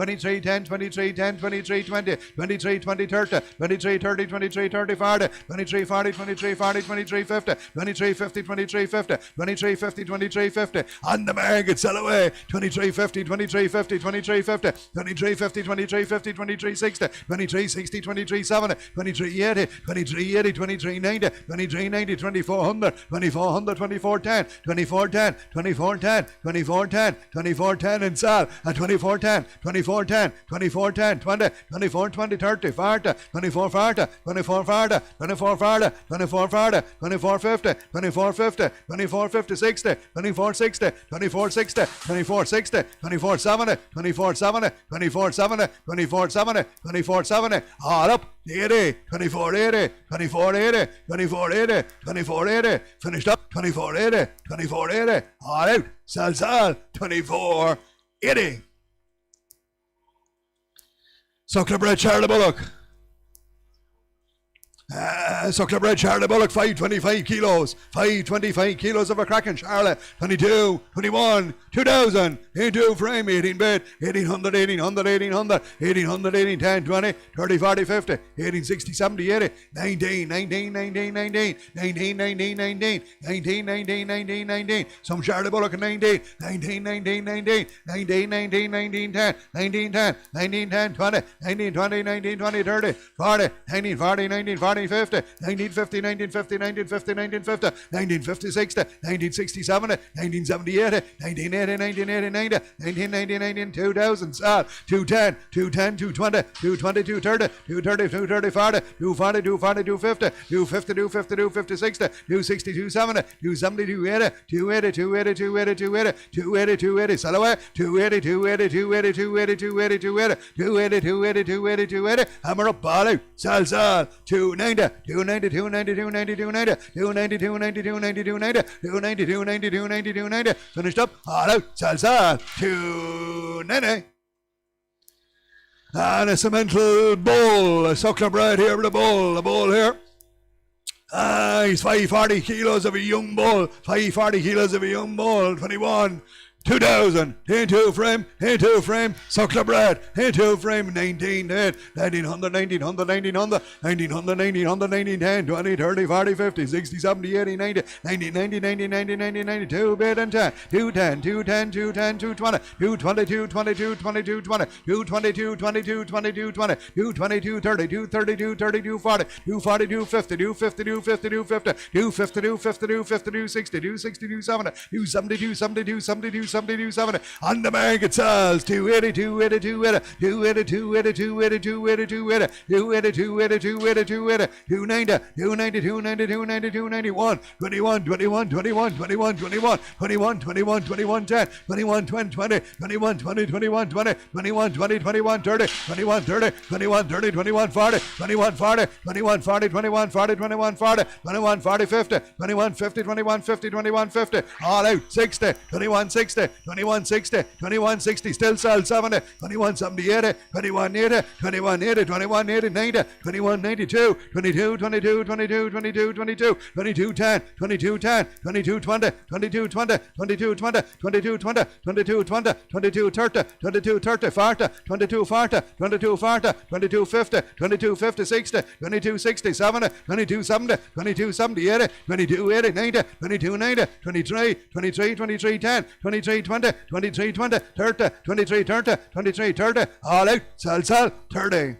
A: 23, 10, 23, 10, 23, 20, 23, 20, 30, 23, 30, 23, 30, 40, 23, 40, 23, 40, 23, 50, 23, 50, 23, 50, 23, 50, 23, 50. On the market, sell away. 23, 50, 23, 50, 23, 50, 23, 50, 23, 50, 23, 60, 23, 60, 23, 70, 23, 80, 23, 80, 23, 90, 23, 90, 2400, 2400, 24, 10, 24, 10, 24, 10, 24, 10, 24, 10 and sell at 24, 10, 24, 10, 24, 10, 20, 24, 20, 30, 40, 24, 40, 24, 40, 24, 40, 24, 40, 24, 50, 24, 50, 24, 50, 60, 24, 60, 24, 60, 24, 60, 24, 70, 24, 70, 24, 70, 24, 70, 24, 70, all up, 80, 24, 80, 24, 80, 24, 80, 24, 80, finished up, 24, 80, 24, 80, all out, sell, 24, 80. Suckler bred Charolais Bullock. Suckler bred Charolais Bullock, 525 kilos, 525 kilos of a cracking Charolais, 22, 21, 2000, 82 frame, 18 bed, 1800, 1800, 1800, 1800, 18, 10, 20, 30, 40, 50, 18, 60, 70, 80, 19, 19, 19, 19, 19, 19, 19, 19, 19, 19, 19, some Charolais Bullock at 19, 19, 19, 19, 19, 19, 19, 10, 19, 10, 19, 10, 20, 19, 20, 19, 20, 30, 40, 19, 40, 19, 40, 50, 1950, 1950, 1950, 1950, 1950, 60, 1960, 70, 1970, 80, 1980, 1980, 90, 1990, 19, 2000, 210, 210, 220, 220, 230, 230, 230, 40, 240, 240, 250, 250, 250, 250, 60, 260, 270, 270, 280, 280, 280, 280, 280, 280, 280, sell away, 280, 280, 280, 280, 280, 280, 280, 280, 280, 280, hammer up, ball out, sell, 290, 290, 290, 290, 290, 290, 290, 290, 290, 290, 290, 290, 290, finished up, all out, sell, 290. And a Simmental bull, a suckler bred here with a bull here. He's 540 kilos of a young bull, 540 kilos of a young bull, 21, 2000, into frame, suckler bred, into frame, 19, 10, 1900, 1900, 1900, 1900, 1900, 1910, 20, 30, 40, 50, 60, 70, 80, 90, 90, 90, 90, 90, 90, 90, 2 bid and 10, 210, 210, 210, 220, 222, 22, 22, 20, 222, 22, 22, 20, 222, 30, 232, 32, 40, 240, 250, 250, 250, 250, 250, 250, 250, 260, 260, 270, 272, 72, 72, 72, 70. On the market sells 280, 280, 280, 280, 280, 280, 280, 280, 280, 280, 280, 280, 290, 290, 290, 290, 291, 21, 21, 21, 21, 21, 21, 21, 21, 10, 21, 20, 20, 21, 20, 21, 20, 21, 20, 21, 30, 21, 30, 21, 30, 21, 40, 21, 40, 21, 40, 21, 40, 21, 40, 21, 40, 50, 21, 50, 21, 50, 21, 50, all out, 60, 21, 60, 21, 60, 21, 60, still sell 70, 21, 70, 80, 21, 80, 21, 80, 21, 80, 90, 21, 92, 22, 22, 22, 22, 22, 22, 10, 22, 10, 22, 20, 22, 20, 22, 20, 22, 20, 22, 20, 22, 30, 22, 30, 40, 22, 40, 22, 40, 22, 50, 22, 50, 60, 22, 60, 70, 22, 70, 22, 70, 80, 22, 80, 90, 22, 90, 23, 23, 23, 10, 23, 20, 23, 20, 30, 23, 30, 23, 30, all out, sell, 30.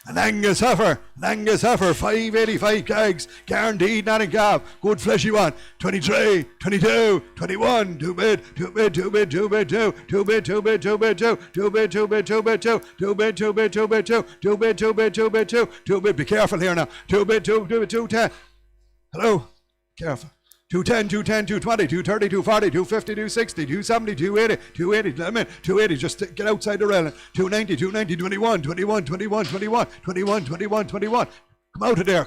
A: An Angus heifer, 585 kegs, guaranteed, not a gap, good fleshy one, 23, 22, 21, 2 bid, 2 bid, 2 bid, 2 bid, 2, 2 bid, 2 bid, 2 bid, 2, 2 bid, 2 bid, 2 bid, 2, 2 bid, 2 bid, 2 bid, 2, 2 bid, 2 bid, 2 bid, 2, 2 bid, be careful here now, 2 bid, 2 bid, 2, 10, hello, careful. 210, 210, 220, 230, 240, 250, 260, 270, 280, 280, limit, 280, just get outside the railing, 290, 290, 21, 21, 21, 21, 21, 21, 21, come out of there,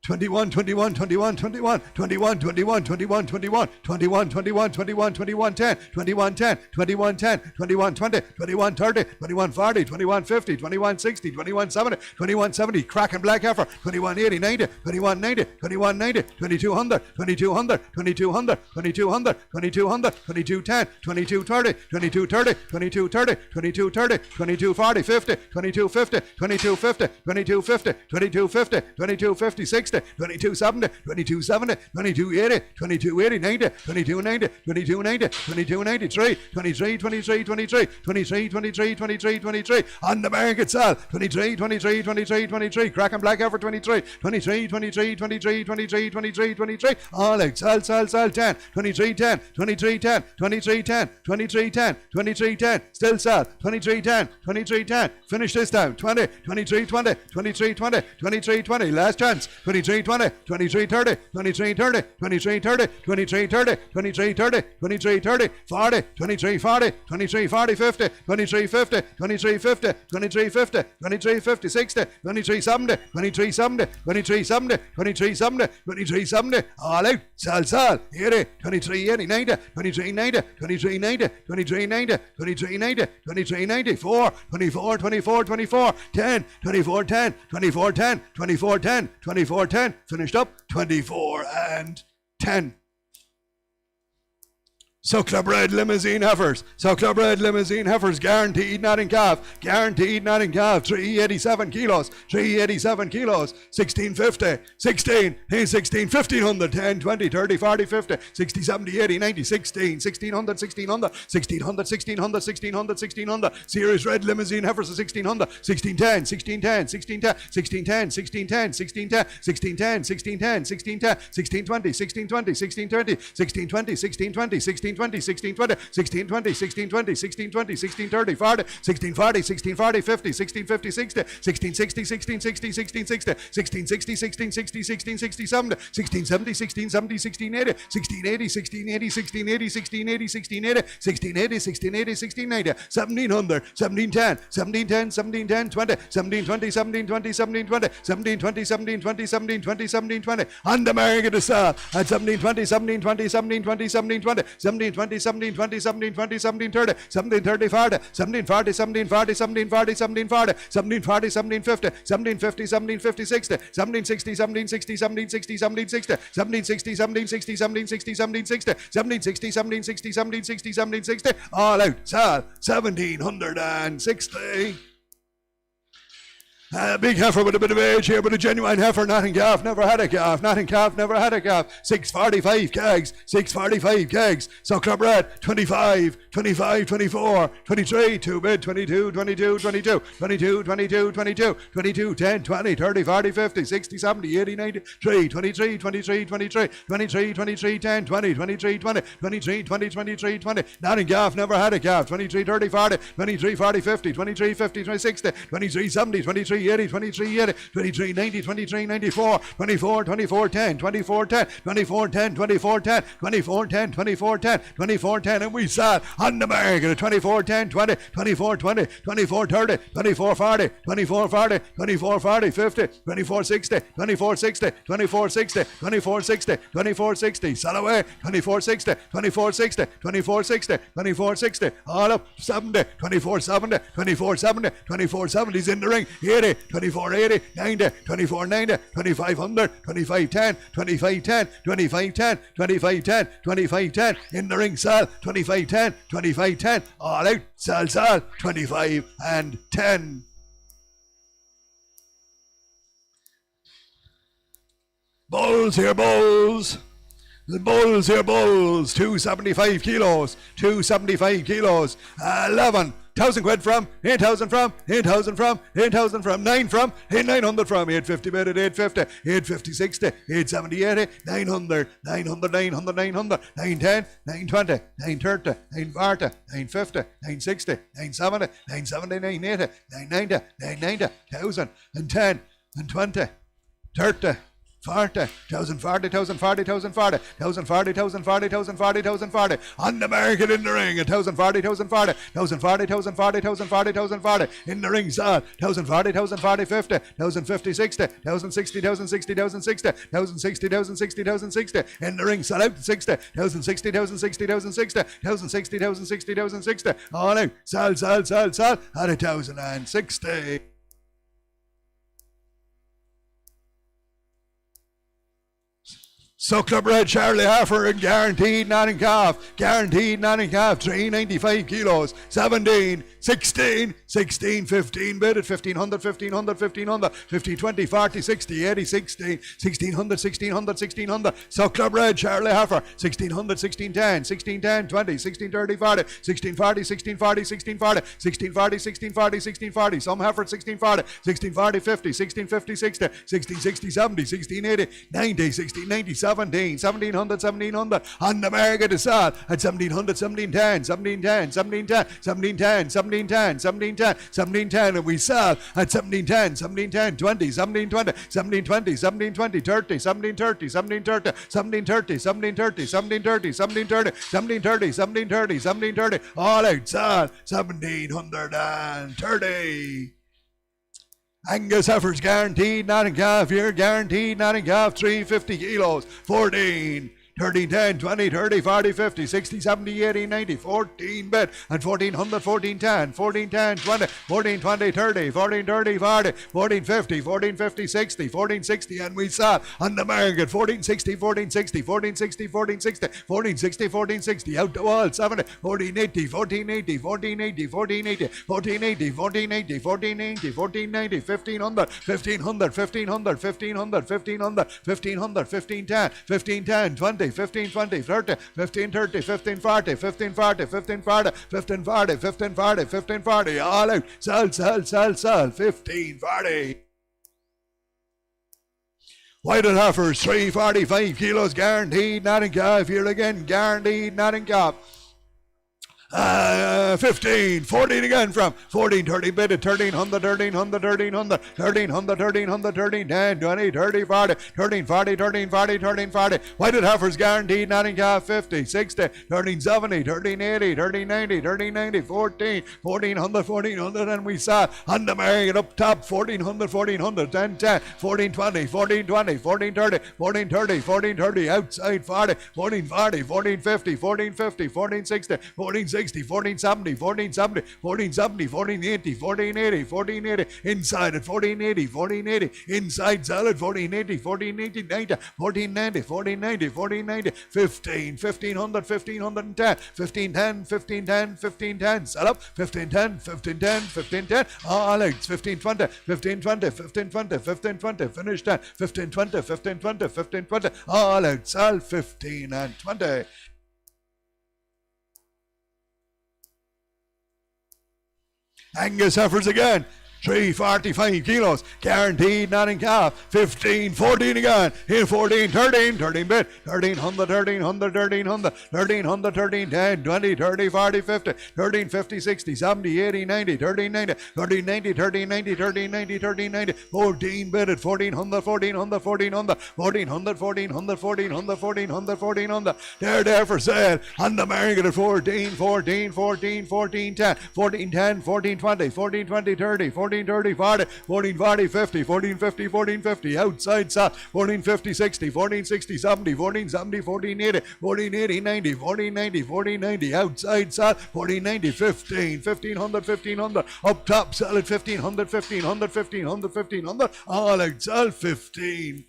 A: 21, 21, 21, 21, 21, 21, 21, 21, 21, 21, 21, 21, 10, 21, 10, 21, 10, 21, 20, 21, 30, 21, 40, 21, 50, 21, 60, 21, 70, 21, 70, cracking black heifer, 21, 80, 90, 21, 90, 21, 90, 2200, 2200, 2200, 2200, 2200, 22, 10, 22, 30, 22, 30, 22, 30, 22, 30, 22, 40, 50, 22, 50, 22, 50, 22, 50, 22, 50, 22, 50, 60, 22, 70, 22, 70, 22, 80, 22, 80, 90, 22, 90, 22, 90, 22, 93, 23, 23, 23, 23, 23, 23, 23, on the market sell, 23, 23, 23, 23, cracking black heifer, 23, 23, 23, 23, 23, 23, 23, all out, sell, sell, sell, 10, 23, 10, 23, 10, 23, 10, 23, 10, 23, 10, still sell, 23, 10, 23, 10, finish this down, 20, 23, 20, 23, 20, 23, 20, last chance, 23, 20, 23, 30, 23, 30, 23, 30, 23, 30, 23, 30, 23, 30, 40, 23, 40, 23, 40, 50, 23, 50, 23, 50, 23, 50, 23, 50, 60, 23, 70, 23, 70, 23, 70, 23, 70, 23, 70, all out, sell, sell, 80, 23, 80, 90, 23, 90, 23, 90, 23, 90, 23, 90, 23, 90, 4, 24, 24, 24, 10, 24, 10, 24, 10, 24, 10, 24, 10, finished up, 24 and 10. So Comrade Limousin heifers. So Comrade Limousin heifers, guaranteed not in calf. Guaranteed not in calf. 387 kilos. 387 kilos. 1650. 16. 16. 1500. 10, 20, 30, 40, 50. 60, 70, 80, 90. 16. 1600. 1600. 1600. 1600. 1600. 1600. Series red Limousin heifers of 1600. 1610. 1610. 1610. 1610. 1610. 1610. 1610. 1610. 1610. 1620. 1620. 1630. 1620. 1620. 1620. 1620, 1620, 1620, 1620, 1630, 40, 1640, 1640, 50, 1650, 60, 1660, 1660, 1660, 1660, 1660, 1660, 70, 1670, 1670, 1680, 1680, 1680, 1680, 1680, 1680, 1680, 1680, 1700, 1710, 1710, 1710, 20, 1720, 1720, 1720, 1720, 1720, 1720, 1720, on the market to sell at 1720, 1720, 1720, 1720, 1720, 1720, 1720, 1730, 1730, 40, 1740, 1740, 1740, 1740, 1740, 1750, 1750, 1750, 60, 1760, 1760, 1760, 1760, 1760, 1760, 1760, 1760, 1760, 1760, 1760, 1760, all out, sell, 1760. Big heifer with a bit of age here, but a genuine heifer, not in calf, never had a calf, not in calf, never had a calf. 645 kegs, 645 kegs. So Comrade, 25, 25, 24, 23, 2 bid, 22, 22, 22, 22, 22, 22, 22, 10, 20, 30, 40, 50, 60, 70, 80, 90, 3, 23, 23, 23, 23, 23, 10, 20, 23, 20, 23, 20, 23, 20, not in calf, never had a calf. 23, 30, 40, 23, 40, 50, 23, 50, 23, 60, 23, 70, 23, 80, 23, 80, 23, 90, 23, 94, 24, 24, 10, 24, 10, 24, 10, 24, 10, 24, 10, 24, 10, 24, 10, and we sat on the market at 24, 10, 20, 24, 20, 24, 30, 24, 40, 24, 40, 24, 40, 50, 24, 60, 24, 60, 24, 60, 24, 60, 24, 60, sell away, 24, 60, 24, 60, 24, 60, 24, 60, all up, 70, 24, 70, 24, 70, 24, 70, he's in the ring, 80, 24, 80, 90, 24, 90, 2500, 25, 10, 25, 10, 25, 10, 25, 10, 25, 10, in the ring, sell, 25, 10, 25, 10, all out, sell, sell, 25 and 10. Bulls here, bulls. The bulls here, bulls. 275 kilos. 275 kilos. 11,000 quid from, 8,000 from, 8,000 from, 8,000 from, 9 from, 900 from, 850 bid at 850, 850, 60, 870, 80, 900, 900, 900, 900, 910, 920, 930, 940, 950, 960, 970, 970, 980, 990, 990, 1,000, and 10, and 20, 30, 40, 1040, 1040, 1040, 1040, 1040, 1040, 1040. On the market in the ring, 1040, 1040, 1040, 1040, 1040, 1040. In the ring, side, 1040, 1040, 50, 1050, 60, 1060, 1060, 1060, 1060, 1060, 1060. In the ring, side out, 60, 1060, 1060, 1060, 1060, 1060, 1060. All out, sell, at 1060. Suckler bred Charolais Heifer and guaranteed Notting Calf. Guaranteed Notting Calf, 395 kilos. 17, 16, 16, 15 bid at 1500, 1500, 1500, 15, 20, 40, 60, 80, 16, 1600, 1600, 1600. Suckler bred Charolais Heifer, 1600, 1610, 1610, 20, 1630, 40, 1640, 1640, 1640, 1640, 1640, 1640. Some Hereford 1640, 1640, 50, 1650, 60, 1660, 70, 1680, 90, 1690, 1700, 1700. On the market to sell at 1700, 1710, 1710, 1710, 1710, 1710, 1710, 1710, and we sell at 1710, 1710, 20, 1720, 1720, 1720, 30, 1730, 1730, 1730, 1730, 1730, 1730, 1730, 1730, 1730, all out sell 1730. Angus heifers guaranteed Notting Calf here, guaranteed Notting Calf, 350 kilos, 14, 13, 10, 20, 30, 40, 50, 60, 70, 80, 90, 14 bid, and 1400, 14, 10, 14, 10, 20, 14, 20, 30, 14, 30, 40, 14, 50, 14, 50, 60, 14, 60, and we saw on the market 14, 60, 14, 60, 14, 60, 14, 60, 14, 60, 14, 60, out the wall, 70, 14, 80, 14, 80, 14, 80, 14, 80, 14, 80, 14, 80, 14, 80, 14, 90, 1500, 1500, 1500, 1500, 1500, 1500, 15, 10, 15, 10, 20, 15, 20, 30, 15, 30, 15, 40, 15, 40, 15, 40, 15, 40, 15, 40, 15, 40, all out, sell, 15, 40. Whited heifers, 345 kilos, guaranteed Notting Calf here again, guaranteed Notting Calf. 15, 14 again from 14, 30 bid at 1300, 1300, 1300, 1300, 1300, 13, 10, 20, 30, 40, 13, 40, 13, 40, 13, 40. Whited heifers guaranteed Notting Calf, 50, 60, 13, 70, 13, 80, 13, 90, 13, 90, 14, 1400, 1400, and we saw on the market up top 1400, 1400, 10, 10, 14, 20, 14, 20, 14, 30, 14, 30, 14, 30, outside 40, 14, 40, 14, 50, 14, 50, 14, 60, 14, 60, 14, 70, 14, 70, 14, 70, 14, 80, 14, 80, 14, 80, inside at 14, 80, 14, 80, inside salad 14, 80, 14, 80, 90, 14, 90, 14, 90, 14, 90, 15, 1500, 1510, 15, 10, 15, 10, 15, 10, sell up, 15, 10, 15, 10, 15, 10, all out, 15, 20, 15, 20, 15, 20, 15, 20, finish 10, 15, 20, 15, 20, 15, 20, all out, sell 15 and 20. Angus heifers again, 345 kilos, guaranteed Notting Calf, 15, 14 again, here 14, 13, 13 bid, 1300, 1300, 1300, 1300, 13, 10, 20, 30, 40, 50, 13, 50, 60, 70, 80, 90, 13, 90, 13, 90, 13, 90, 13, 90, 13, 90, 14 bid at 1400, 1400, 1400, 1400, 1400, 1400, 1400, 1400, there for sale, on the market at 14, 14, 14, 14, 10, 14, 10, 14, 20, 14, 20, 30, 14, 30, 40, 14, 40, 50, 14, 50, 14, 50, outside south, 14, 50, 60, 14, 60, 70, 14, 70, 14, 80, 14, 80, 90, 14, 90, 14, 90, outside south, 14, 90, 15, 1500, 1500, up top, sell at 1500, 1500, 1500, 1500, all out, sell 15.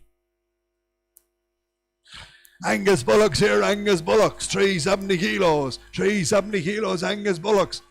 A: Angus bullocks here, Angus bullocks, 370 kilos, 370 kilos, Angus bullocks.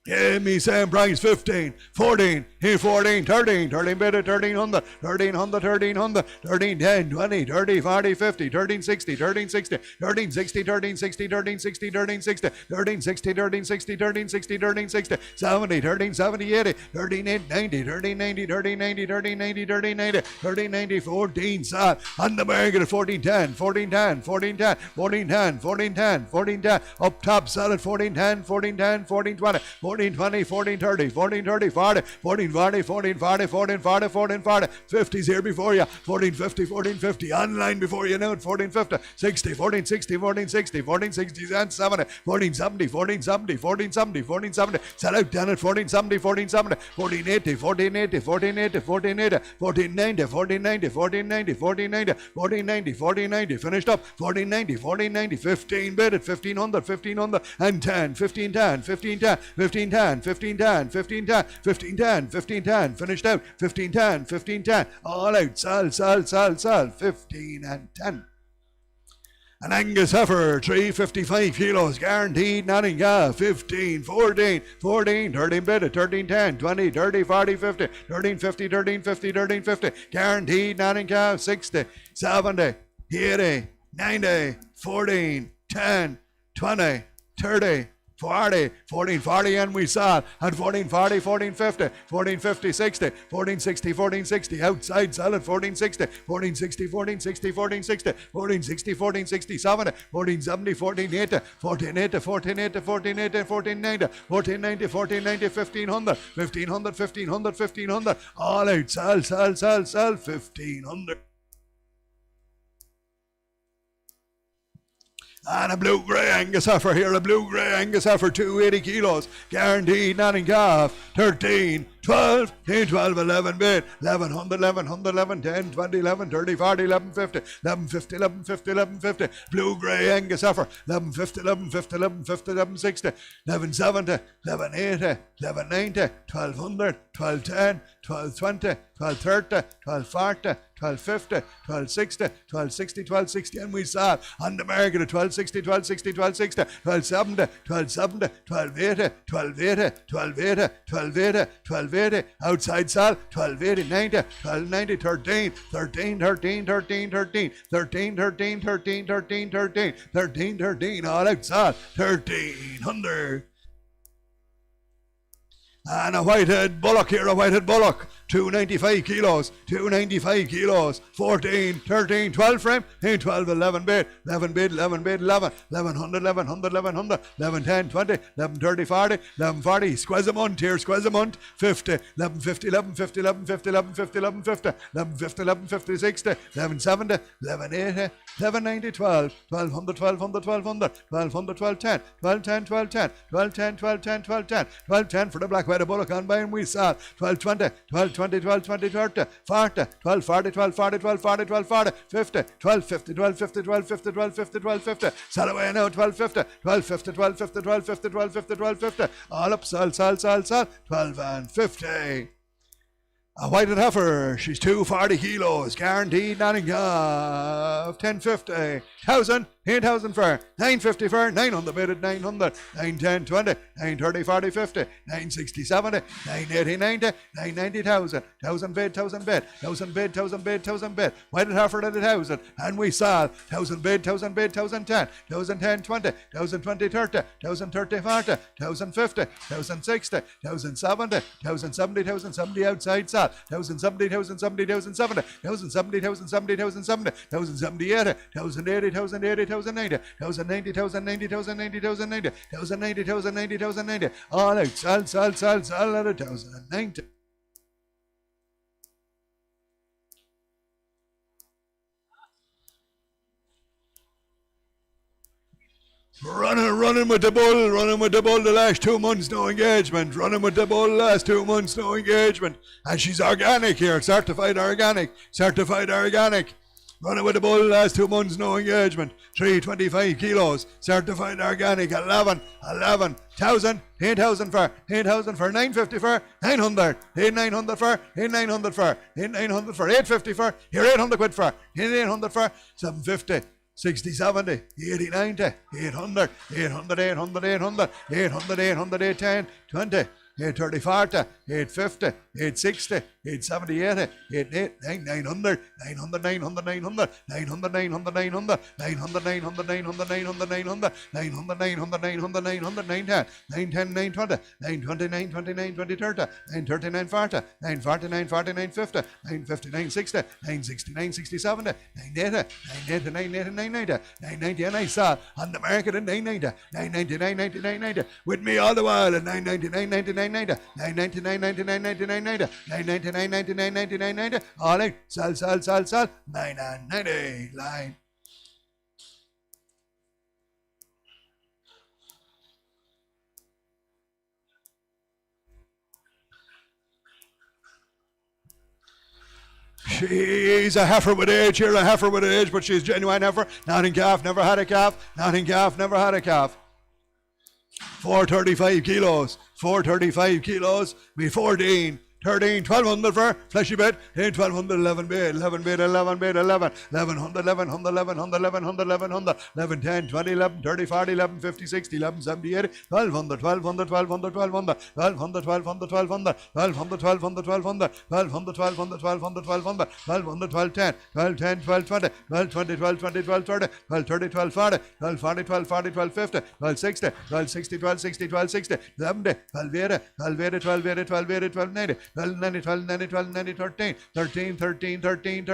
A: Yeah, me same price, 15, 14, here 14, 13, 13 bid at 1300, 1300, 1300, 13, 10, 20, 30, 40, 50, 13, 60, 13, 60, 13, 60, 13, 60, 13, 60, 13, 60, 13, 60, 13, 60, 13, 60, 13, 60, 70, 13, 70, 80, 13, 80, 90, 13, 90, 13, 90, 13, 90, 13, 90, 13, 90, 14, sell, on the market at 14, 10, 14, 10, 14, 10, 14, 10, 14, 10, 14, 10, up top, sell at 14, 10, 14, 10, 14, 20, 14, 20, 14, 30, 14, 30, 40, 14, 1440, 1440, 1440, 1440. 50's here before you. 1450, 1450. Online before you know it. 1450, 60, 1460, 1460, 1460 and 70. 1470, 1470, 1470, 1470. Sell out down at 1470, 1470. 1480, 1480, 1480, 1480. 1490, 1490, 1490, 1490, 1490, 1490. Finished up. 1490, 1490. 15 bid at 1500, 1500 and 10. 1510, 1510, 1510, 1510, 1510, 1510, 1510. Finished out. 1510, 1510. All out. Sell, sell, sell, sell. 15 and 10. An Angus heifer, 355 kilos, guaranteed, nothing, 15, 14, 14, 13 bid at 13, 10, 20, 30, 40, 50, 13, 50, 13, 50, 13, 50, guaranteed, nothing, 60, 70, 80, 90, 14, 10, 20, 30, 40, 1440 and we saw it at 1440, 1450, 1450, 60, 1460, 1460, outside sell at 1460, 1460, 1460, 1460, 1460, 1460, 70, 1470, 1480, 1480, 1480, 1480, 1490, 1490, 1490, 1500, 1500, 1500, 1500, all out, sell, sell, sell, sell, 1500. And a blue-grey Angus heifer here, a blue-grey Angus heifer, 280 kilos, guaranteed, nothing calf, 13, 12, 10, 12, 11 bid, 1100, 1100, 11, 10, 20, 11, 30, 40, 1150, 1150, 1150, 1150, blue-grey Angus heifer, 1150, 1150, 1150, 1160, 1170, 1180, 1190, 1200, 1210, 1220, 1230, 1240, 1250, 1260, 1260, 1260, and we saw on the market at 1260, 1260, 1260, 1270, 1270, 1280, 1280, 1280, 1280, 1280, outside sell, 1280, 90, 1290, 13, 13, 13, 13, 13, 13, 13, 13, 13, 13, 13, 13, all outside, 1300. And a whitehead bullock here, a whitehead bullock, 295 kilos, 295 kilos, 14, 13, 12 frame, 12, 11 bid, 11 bid, 11 bid, 11, 1100, 1100, 1100, 11, 10, 20, 11, 30, 40, 11, 40, squeeze a month here, squeeze a month, 50, 11, 50, 11, 50, 11, 50, 11, 50, 11, 50, 11, 50, 11, 50, 60, 11, 70, 11, 80, 11, 90, 12, 1200, 1200, 1200, 1200, 1210, 1210, 1210, 1210, 1210, 1210, 1210 for the black white bullock on by and we saw 1220, 1220, 1220, 30, 40, 1240, 1240, 1240, 1240, 50, 1250, 1250, 1250, 1250, 1250, sell away now, 1250, 1250, 1250, 1250, 1250, 1250, all up, sell, sell, sell, sell, 12 and 50. A whitehead heifer, she's 240 kilos, guaranteed, nothing, 1050, 1000, 8,000 for 950 for 900 bid at 900, 910, 20, 930, 40, 50, 960, 70, 980, 90, 990, 1,000, 1,000 bid, 1,000 bid, 1,000 bid, 1,000 bid, 1,000 bid, whitehead heifer at 1,000, and we saw 1,000 bid, 1,000 bid, 1,010, 1,010, 20, 1,020, 30, 1,030, 40, 1,050, 1,060, 1,070, 1,070, 1,070 outside sell, 1,070, 1,070, 1,070, 1,070, 1,070, 1,070, 1,070, 80, 1,080, 1,080, 1,090, 1,090, 1,090, 1,090, 1,090, 1,090, 1,090, 1,090, all out, sell, sell, sell, sell at 1,090. Running with the bull the last 2 months, no engagement. Running with the bull the last 2 months, no engagement. And she's organic here, certified organic. Running with the bull the last 2 months, no engagement. 325 kilos, certified organic, 11, 1,000, 8,000 for 950 for 900, 8,900 for 8,900 for 8,900 for 850 for, here 800 quid for, here 800 for 750. 60, 70, 80, 90, 800, 800, 800, 800, 800, 800, 810, 20, 830, 40, 850, 860, 870, 80, 88, 900, 900, 900, 900, 900, 900, 900, 900, 900, 900, 900, 900, 900, 900, 900, 900, 910, 910, 920, 920, 920, 920, 30, 930, 940, 940, 940, 950, 950, 960, 960, 960, 70, 980, 980, 980, 990, 990, and I saw on the market at 990, 990, 990, 990, with me all the while at 990, 990, 990, 90, 990, 999, 99, 90, 999, 99, 99, 90. All right, sell, 9 and 90, line. She's a heifer with age here, a heifer with age, but she's genuine heifer. Not in calf, never had a calf. Not in calf, never had a calf. 435 kilos, 435 kilos, me 14, 13, 1200 for Fleshy bed, 1200, 11 bed, 11 bed, 11 bed, 11, 1100, 1100, 1100, 1100, 1100, 11, 10, 20, 11, 30, 40, 11, 50, 60, 11, 70, 80, 1200, 1200, 1200, 1200, 1200, 1200, 1200, 1200, 1200, 1200, 1200, 1200, 1200, 1200, 1200, 1210, 1210, 1220, 1220, 1220, 1230, 1230, 1240, 1240, 1240, 1250, 1260, 1260, 1260, 1260, 70, 1280, 1280, 1280, 1280, 1290, 1290, 1290, 1290, 13, 13, 13, 13,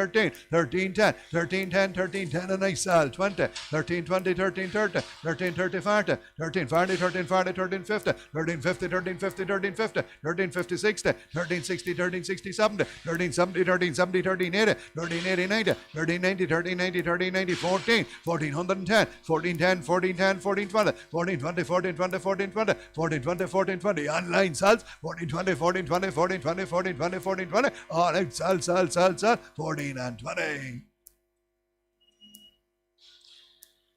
A: 13, 10, 13, 10, 13, 10, and I sell 20, 13, 20, 13, 30, 13, 30, 40, 13, 40, 13, 40, 13, 50, 13, 50, 13, 50, 13, 50, 13, 50, 60, 13, 60, 13, 60, 70, 13, 70, 13, 70, 13, 80, 13, 80, 90, 13, 90, 13, 90, 13, 90, 14, 1410, 14, 10, 14, 10, 14, 20, 14, 20, 14, 20, 14, 20, 14, 20, 14, 20, online sells, 14, 20, 14, 20, 14, 20, 14, 20, 14, 20, all out, sell, 14 and 20.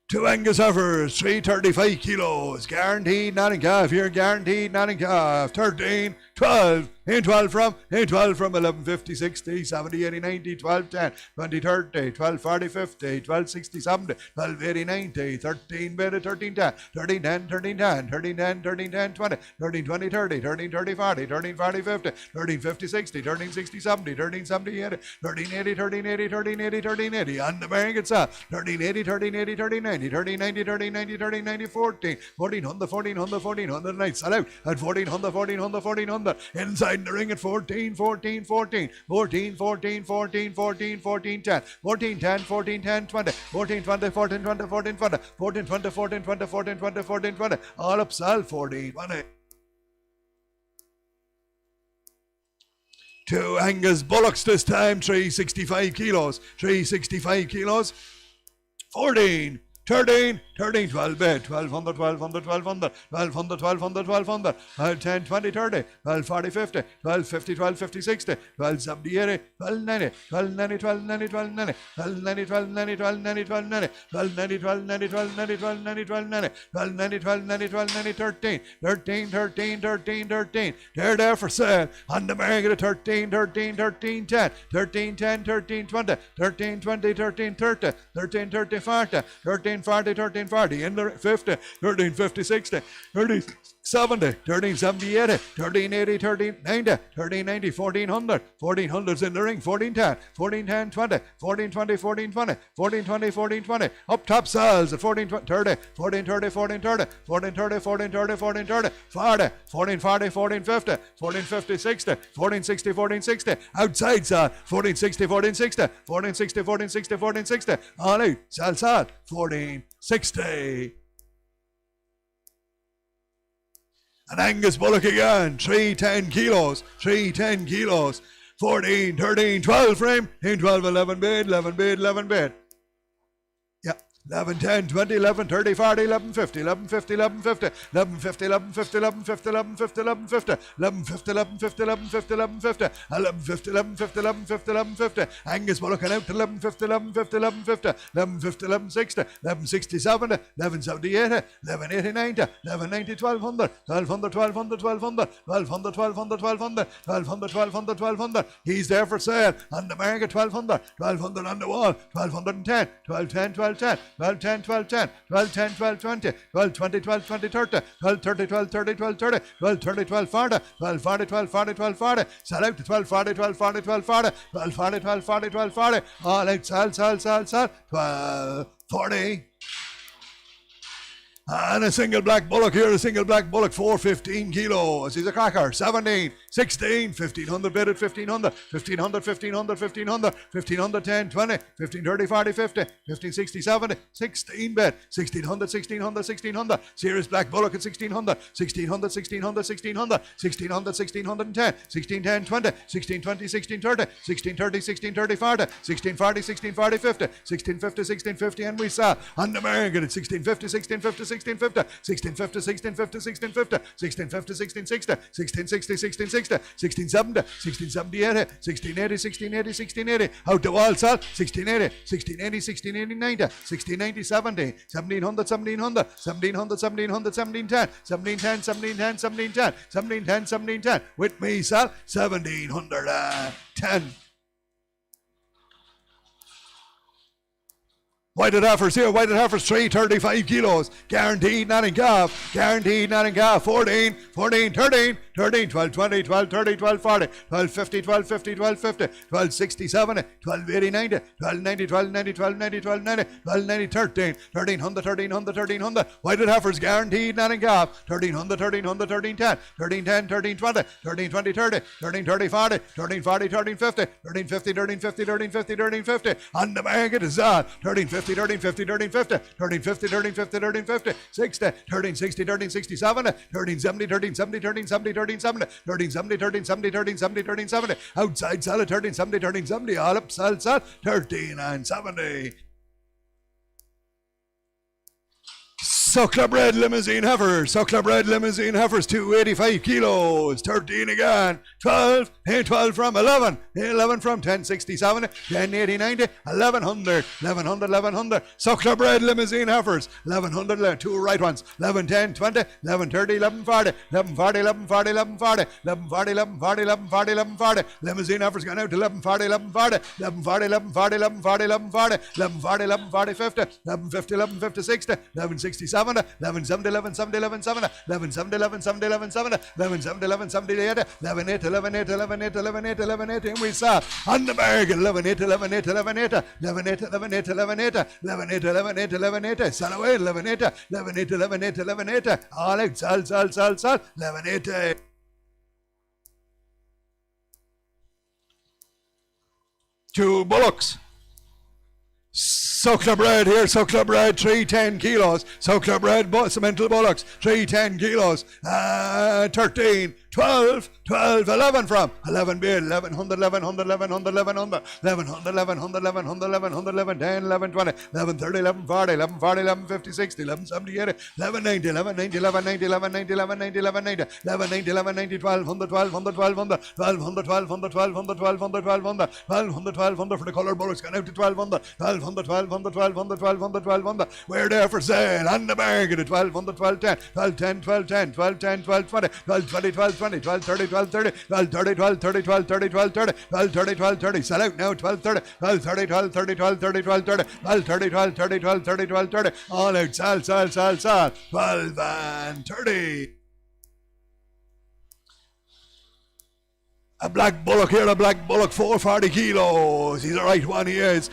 A: Two Angus heifers, 335 kilos, guaranteed, not in calf, here guaranteed, not in calf, 13, 12, in 12 from 1150, 60, 70, 80, 90, 12, 10, 20, 30, 12, 40, 50, 12, 60, 70, 12, 80, 90, 13, 13, 10, 13, 10, 13, 10, 13, 10, 13, 10, 20, 13, 20, 30, 13, 30, 40, 13, 40, 50, 13, 50, 60, 13, 60, 70, 13, 70, 80, 13, 80, 13, 80, 13, 80, 13, 80, on the bank itself, 13, 80, 13, 80, 13, 90, 13, 90, 13, 90, 13, 90, 14, 1400, 1400, 1400, night sell out at 1400, 1400, 1400, inside the ring at 14, 14, 14, 14, 14, 14, 14, 14, 10, 14, 10, 14, 10, 20, 14, 20, 14, 20, 14, 20, 14, 20, 14, 20, 14, 20, 14, 20, all up sell 14, 20. Two Angus bullocks this time, 365 kilos, 365 kilos, 14, 13, 13, 12 bed, 1200, 1200, 1200, 1200, 1200, 1200, 10, 20, 30, 12, 40, 50, 12, 50, 12, 50, 60, 12, 70, 80, 12, 90, 12, 90, 12, 90, 12, 90, 12, 90, 12, 90, 12, 90, 12, 90, 12, 90, 12, 90, 12, 90, 12, 90, 12, 90, 12, 90, 12, 90, 12, 90, 13, 13, 13, 13, 13, they're there for sale, on the market at 13, 13, 13, 10, 13, 10, 13, 20, 13, 20, 13, 30, 13, 30, 40, 13, 40, 13, 40, in the 50, 13, 50, 60, 13, 70, 13, 70, 80, 13, 80, 13, 90, 13, 90, 1400, 1400's in the ring, 14, 10, 14, 10, 20, 14, 20, 14, 20, 14, 20, 14, 20, up top sells at 14, 20, 30, 14, 30, 14, 30, 14, 30, 14, 30, 14, 30, 40, 14, 40, 14, 50, 14, 50, 60, 14, 60, 14, 60, outside sell, 14, 60, 14, 60, 14, 60, 14, 60, 14, 60, all out, sell, 14, 60. An Angus bullock again, 310 kilos, 310 kilos, 14, 13, 12 frame, 10, 12, 11 bed, 11 bed, 11 bed. Yeah. 11, 10, 20, 11, 30, 40, 11, 50, 11, 50, 11, 50, 11, 50, 11, 50, 11, 50, 11, 50, 11, 50, 11, 50, 11, 50, 11, 50, 11, 50, 11, 50, 11, 50, 11, 50, 11, 50, Angus bullock out to 11, 50, 11, 50, 11, 50, 11, 50, 11, 60, 11, 60, 70, 11, 70, 80, 11, 80, 90, 11, 90, 1200, 1200, 1200, 1200, 1200, 1200, 1200, 1200, 1200, 1200, he's there for sale, on the market 1200, 1200 on the wall, 1210, 1210, 1210, 1210, 1210, 1210, 1220, 1220, 1220, 30, 1230, 1230, 1230, 1230, 1240, 1240, 1240, 1240, sell out to 1240, 1240, 1240, 1240, 1240, 1240, all out, sell, 1240. And a single black bullock here, a single black bullock, 415 kilos. He's a cracker, 17, 16, 1500 bid at 1500, 1500, 1500, 1500, 1500, 10, 20, 15, 30, 40, 50, 15, 60, 70, 16 bid, 1600, 1600, 1600, Serious Black Bullock at 1600, 1600, 1600, 1600, 1600, 1610, 1610, 20, 1620, 1630, 1630, 1630, 40, 1640, 1640, 50, 1650, 1650, and we saw on the American at 1650, 1650, 1650, 1650, 1650, 1650, 1650, 1660, 1660, 1660, 1670, 1670, 80, 1680, 1680, 1680, out the wall, salt, 1680, 1680, 1680, 90, 1690, 70, 1700, 1700, 1700, 1700, 1710, 1710, 1710, 1710, 1710, 1710, with me, salt, 1710. Whited heifers here, whited heifers 335 kilos, guaranteed not in calf, guaranteed not in calf, 14, 14, 13, 13, 12, 20, 12, 30, 12, 40, 12, 50, 12, 50, 12, 50, 12, 60, 70, 12, 80, 90, 12, 90, 12, 90, 12, 90, 12, 90, 12, 90, 13, 1300, 1300, 1300, whited heifers guaranteed not in calf, 1300, 1300, 1310, 1310, 1320, 1320, 30, 1330, 40, 1340, 1350, 1350, 1350, 1350, 1350, on the market is on, 1350, 1350, 1350, 1350, 1350, 1350, 60, 1360, 1367, 1370, 1370, 1370, 1370, 1370, 1370, 1370, 1370, outside salad, 1370, 1370, all up, salt, 13 and 70. Suckler bred Limousin heifers, Suckler bred Limousin heifers, 285 kilos, 13 again, 12, and 12 from 11, 11 from 1067, 1080, 90, 1100, 1100, 1100, Suckler bred Limousin heifers, 1100, two right ones, 11, 10, 20, 11, 30, 11, 40, 11, 40, 11, 40, 11, 40, 11, 40, 11, 40, 11, 40, 11, 40, Limousin heifers gone out to 11, 40, 11, 40, 11, 40, 11, 40, 11, 40, 11, 40, 11, 40, 11, 40, 50, 11, 50, 11, 50, 60, 11, 67, 11, 70, 11, 70, 11, 70, 11, 70, 11, 70, 11, 70, 11, 70, 11, 70, 80, 11, 8, 11, 8, 11, 8, 11, 8, 11, 8, and we saw on the bargain 11, 8, 11, 8, 11, 8, 11, 8, 11, 8, 11, 8, 11, 8, 11, 8, 11, 8, son away 11, 8, 11, 8, 11, 8, 11, 8, all out, salt, 11, 8. Two bullocks. Suckler bred here, Suckler bred 310 kilos, Suckler bred Simmental bullocks 310 kilos, 13, 12, 12, 11 from 11 bid, 1100, 1100, 1100, 1100, 1100, 1100, 1100, 1100, 11, 10, 11, 20, 11, 30, 11, 40, 11, 40, 11, 50, 60, 11, 70, 80, 11, 90, 11, 90, 11, 90, 11, 90, 11, 90, 11, 90, 11, 90, 11, 90, 1200, 1200, 1200, 1200, 1200, 1200, 1200, 1200, 1200, 1200 for the colored bullocks gone out to 1200, 1200, 1200, 1200, 1200, 1200, we're there for sale on the market at 1200, 1210, 1210, 1210, 1210, 1210, 1220, 1220, 12 30, 12 30, 12 30, 12 30, 12 30, 12 30, 12 30, 12 30, sell out now, 12 30, 12 30, 12 30, 12 30, 12 30, 12 30, 12 30, 12 30, 12 30, all out, sell, 12 and 30. A black bullock here, a black bullock, 440 kilos. He's a right one, he is.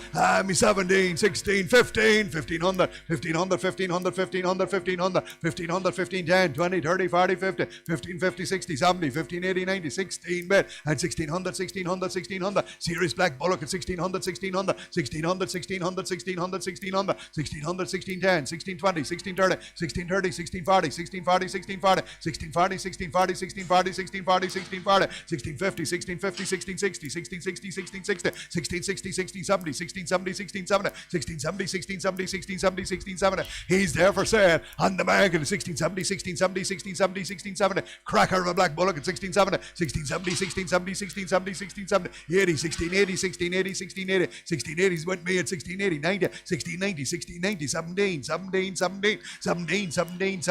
A: He's 17, 16, 15, 1500, 1500, 1500, 1500, 1500, 1500, 15, 10, 20, 30, 40, 50, 15, 50, 60, 70, 15, 80, 90, 16 bit, and 1600, 1600, 1600. Serious black bullock at 1600, 1600, 1600, 1600, 1600, 1600, 1600, 1610, 1620, 1630, 1630, 1640, 1640, 1640, 1640, 1640, 1640, 1640, 1640, 1650, 1650, 1660, 1660, 1660, 1660, 1670, 1670, 1670, 1670, 1670, 1670, 1670. He's there for sale on the market at 1670, 1670, 1670, 1670. Cracker of a black bullock at 1670, 1670, 1670, 1670, 1670, 80, 1680, 1680, 1680, 1680's with me at 1680, 90, 1690, 1690, 17, 17, 17, 17, 17, 17, 17,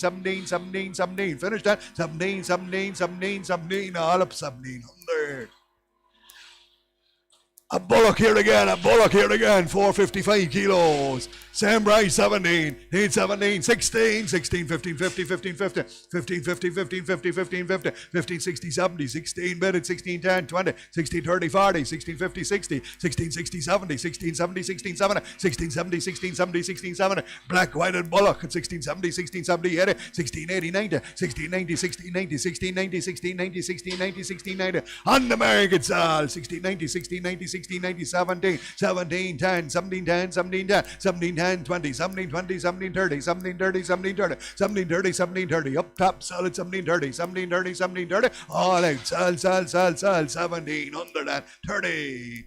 A: 17, 17, 17. Finish that. 17, 17, 17, 17, all up 1700. A Bullock here again, 455 kilos. Same price, 17, 8, 17, 16, 16, 15, 50, 15, 50, 15, 50, 15, 50, 15, 50, 15, 60, 70, 16 minutes, 16, 10, 20, 16, 30, 40, 16, 50, 60, 16, 60, 70, 16, 70, 16, 70, 16, 70, 16, 70, 16, 70, black, white and Bullock at 16, 70, 16, 70, 80, 16, 80, 90, 16, 90, 16, 90, 16, 90, 16, 90, 16, 90, 16, 90, on the market sale, 16, 90, 16, 90, 16, 90, 17, 17, 10, 17, 10, 17, 10, 17, 10, 20, 17, 20, 17, 30, 17, 30, 17, 30, 17, 30, 17, 30, up top, sell at 17, 30, 17, 30, 17, 30, all out, sell, 1730.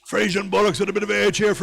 A: Frisian Bullocks with a bit of age here,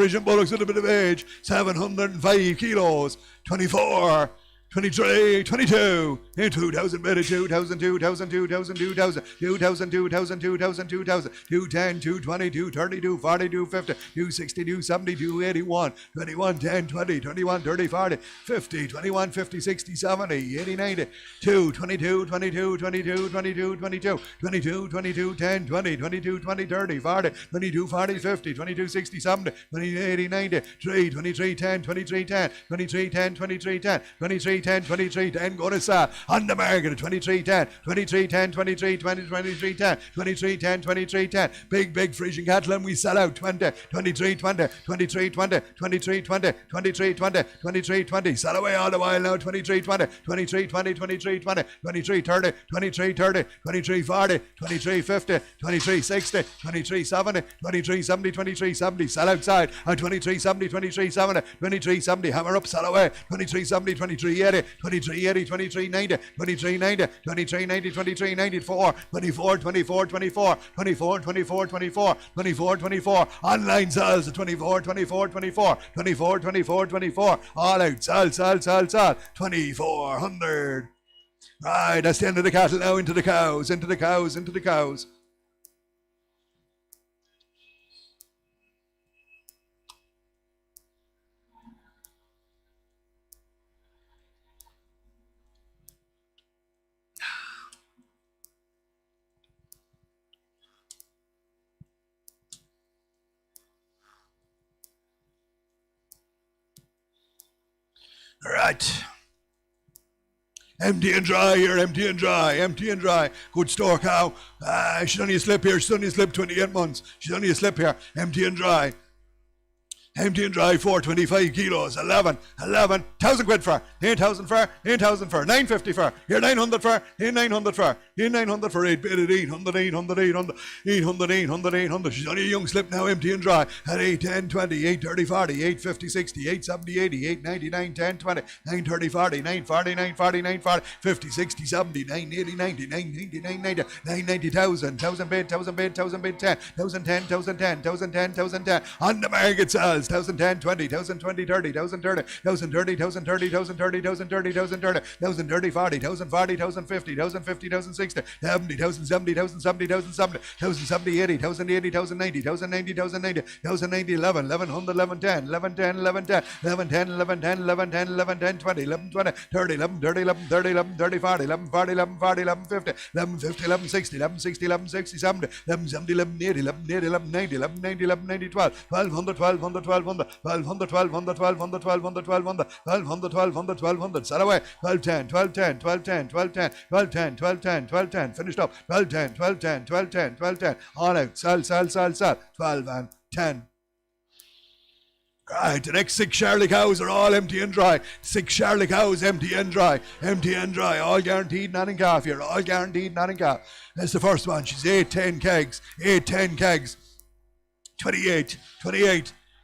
A: 705 kilos, 24, 23, 22, 2,000 better, 2,000, 2,000, 2,000, 2,000, 2,000, 2,000, 2,000, 2,000, 210, 220, 230, 240, 250, 260, 270, 281, 21, 10, 20, 21, 30, 40, 50, 21, 50, 60, 70, 80, 90, 2, 22, 22, 22, 22, 22, 22, 22, 10, 20, 22, 20, 30, 40, 22, 40, 50, 22, 60, 70, 20, 80, 90, 3, 23, 10, 23, 10, 23, 10, 23, 10, 23, 10, 23, 10, go to sell on the market at 23, 10, 23, 10, 23, 20, 23, 10, 23, 10, 23, 10, big Frisian cattle and we sell out 20, 23, 20, 23, 20, 23, 20, 23, 20, 23, 20, sell away all the while now, 23, 20, 23, 20, 23, 20, 23, 30, 23, 30, 23, 40, 23, 50, 23, 60, 23, 70, 23, 70, 23, 70, sell outside at 23, 70, 23, 70, 23, 70, hammer up, sell away, 23, 70, 23, 80, 23, 80, 23, 90, 23, 90, 23, 90, 23, 94, 24, 24, 24, 24, 24, 24, 24, 24, online sales at 24, 24, 24, 24, 24, 24, all out, sell, 2,400. Right, that's the end of the cattle now, into the cows. Right. Empty and dry here, empty and dry. Good store cow. She's only a slip here, 28 months. She's only a slip here, empty and dry. 425 kilos, 11,000 quid for, 8,000 for, 950 for, here 900 for, here 900 for, 8 bid at 800, 800. She's only a young slip now, empty and dry, at 8, 10, 20, 8, 30, 40, 8, 50, 60, 8, 70, 80, 8, 90, 9, 10, 20, 9, 30, 40, 9, 40, 9, 40, 9, 40, 50, 60, 70, 9, 80, 90, 9, 90, 9, 90, 9, 90, 1,000 bid, 10, 1,010, on the market sales, 1,010, 20, 1,020, 30, 1,030, 1,030, 1,030, 1,030, 1,030, 1,030, 1,030, 40, 1,040, 1,050, 1,050, 1,060, 70, 1,070, 1,070, 1,070, 1,070, 80, 1,080, 1,090, 1,090, 1,090, 1,090, 11, 1,100, 11,10, 11,10, 11,10, 11,10, 11,10, 11,10, 11,10, 20, 11,20, 30, 11,30, 11,30, 11,30, 40, 11,40, 11,40, 11,50, 11,50, 11,60, 11,60, 11,60, 70, 11,70, 11,80, 11,80, 11,90, 11,90, 11,90, 12, 1,200, 1,200, 1,200, 1,200, 1,200, 1,200, 1,200, 1,200, 1,200, 1,200, sell away, 12,10, 12,10, 12,10, 12,10, 12,10, 12,10, 12,10, finished up, 12,10, 12,10, 12,10, 12,10, all out, sell, 12 and 10. Right, the next 6 Charolais cows are all empty and dry. 6 Charolais cows, empty and dry, all guaranteed, not in calf here, all guaranteed, not in calf. That's the first one, she's 8, 10 kegs, 28,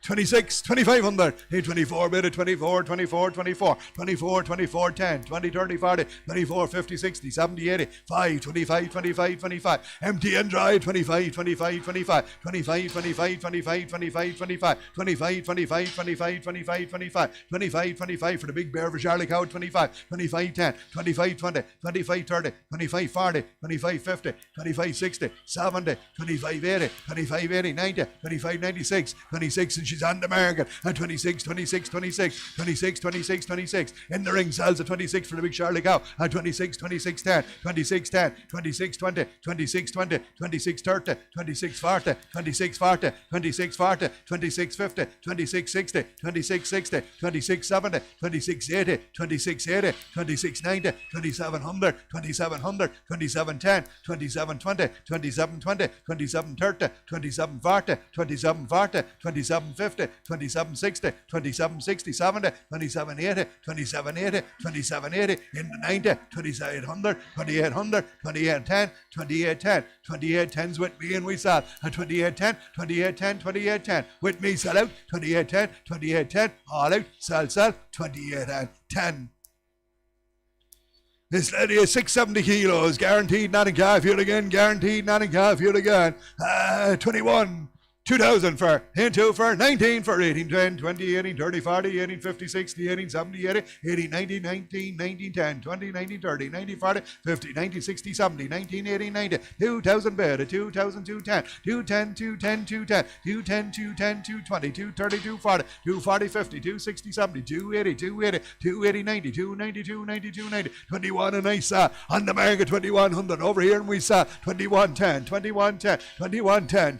A: 26, 2,500, 24, bid at 24, 24, 24, 24, 24, 10, 20, 30, 40, 24, 50, 60, 70, 80, 5, 25, 25, 25, empty and dry, 25, 25, 25, 25, 25, 25, 25, 25, 25, 25, 25, 25, 25, 25, 25 for the big bear for Charolais cow, 25, 25, 10, 25, 20, 25, 30, 25, 40, 25, 50, 25, 60, 70, 25, 80, 25, 80, 90, 25, 96, 26 and she's on the market at 26, 26, 26, 26, 26, 26. In the ring, sells at 26 for the big Charolais cow at 26, 26, 10, 26, 10, 26, 20, 26, 20, 26, 30, 26, 40, 26, 40, 26, 40, 26, 50, 26, 60, 26, 60, 26, 70, 26, 80, 26, 80, 26, 90, 2700, 2700, 27, 10, 27, 20, 27, 20, 27, 30, 27, 40, 27, 40, 27, 50, 27, 60, 27, 60, 70, 27, 80, 27, 80, 27, 80, in the 90, 2800, 2800, 28, 10, 28, 10, 28, 10's with me and we sell at 28, 10, 28, 10, 28, 10, with me sell out, 28, 10, 28, 10, all out, sell, 28 and 10. This lady is 670 kilos, guaranteed not in calf here again, guaranteed not in calf here again. 21, 2000 for, into for, 19 for, 18, 10, 20, 18, 30, 40, 18, 50, 60, 18, 70, 80, 80, 90, 19, 19, 10, 20, 19, 30, 90, 40, 50, 90, 60, 70, 19, 80, 90, 2000 better, 2000, 210, 210, 210, 210, 210, 210, 220, 230, 240, 240, 50, 260, 70, 280, 280, 280, 90, 290, 290, 290, 21 and I saw on the market 2100 over here and we saw 2110, 2110, 2110,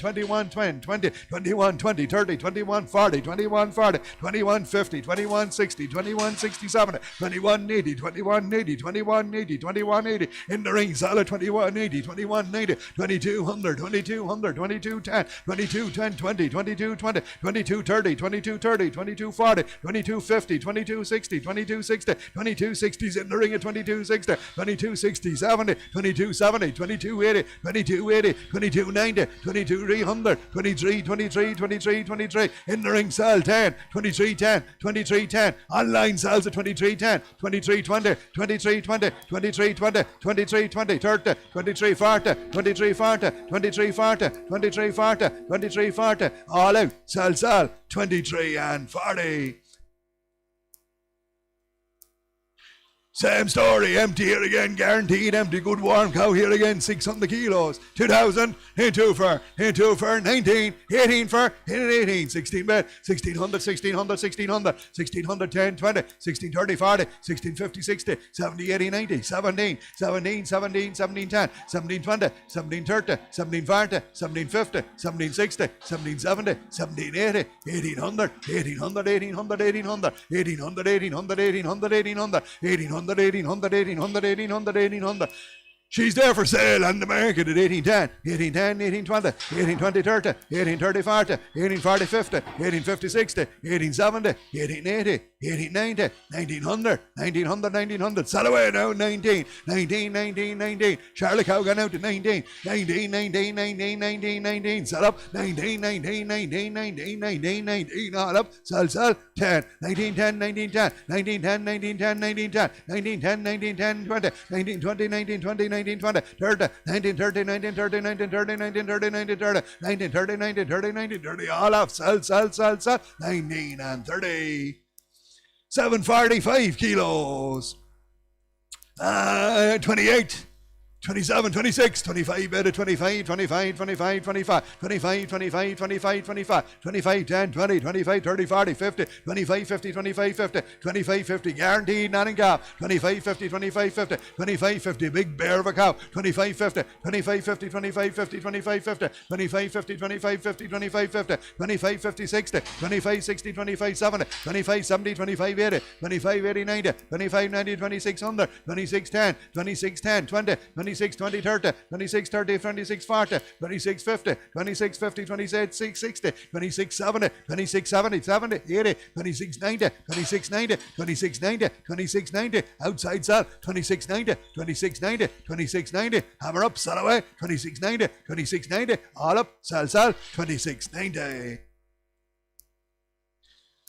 A: 2120, 21, 20, 30, 21, 40, 21, 40, 21, 50, 21, 60, 21, 67, 21, 80, 21, 80, 21, 80, 21, 80, in the ring, solid 21, 80, 21, 80, 2200, 2200, 22, 10, 22, 10, 20, 22, 20, 22, 30, 22, 30, 22, 40, 22, 50, 22, 60, 22, 60, 22, 60s in the ring at 22, 60, 22, 60, 70, 22, 70, 22, 80, 22, 80, 22, 90, 22, 300, 23, 23, 23, 23, in the ring sell 10, 23, 10, 23, 10, online sells at 23, 10, 23, 20, 23, 20, 23, 20, 23, 20, 30, 23, 40, 23, 40, 23, 40, 23, 40, 23, 40, all out, sell, 23 and 40. Same story, empty here again, guaranteed empty, good warm cow here again, 600 kilos, 2000, into for, 19, 18 for, 18, 16 bed, 1600, 1600, 1600, 1600, 10, 20, 16, 30, 40, 16, 50, 60, 70, 80, 90, 17, 17, 17, 17, 10, 17, 20, 17, 30, 17, 40, 17, 50, 17, 60, 17, 70, 17, 80, 1800, 1800, 1800, 1800, 1800, 1800, 1800, 1800, 1800, 1800, 1800, 1800. She's there for sale on the market at 1810, 1810, 1820, 1820, 30, 1830, 40, 1840, 50, 1850, 60, 1870, 1880, 1890, 1900, 1900, 1900. Sell away now, 19, 19, 19, 19. Charolais cow gone out to 19, 19, 19, 19, 19, 19. Sell up, 19, 19, 19, 19, 19, 19. All up, sell, 10, 19, 10, 19, 10, 19, 10, 19, 10, 19, 10, 19, 10, 19, 10, 20, 19, 20, 19, 20, 19, 20, 30, 19, 30, 19, 30, 19, 30, 19, 30, 19, 30, 19, 30, 19, 30, 19, 30, all off, sell, 19 and 30. 745 kilos. 28. 27, 26, 25, better 25, 25, 25, 25, 25, 25, 25, 25, 25, 10, 20, 25, 30, 40, 50, 25, 50, 25, 50, 25, 50, guaranteed, not in gap, 25, 50, 25, 50, 25, 50, big bear of a cow, 25, 50, 25, 50, 25, 50, 25, 50, 25, 50, 25, 50, 25, 50, 25, 50, 60, 25, 60, 25, 70, 25, 70, 25, 80, 25, 80, 90, 25, 90, 26, 100, 26, 10, 26, 10, 20, 26, 20, 30, 26, 30, 26, 40, 26, 50, 26, 50, 26, 60, 26, 70, 26, 70, 70, 80, 26, 90, 26, 90, 26, 90, 26, 90, outside sell, 26, 90, 26, 90, 26, 90, hammer up, sell away, 26, 90, 26, 90, all up, sell, 26, 90.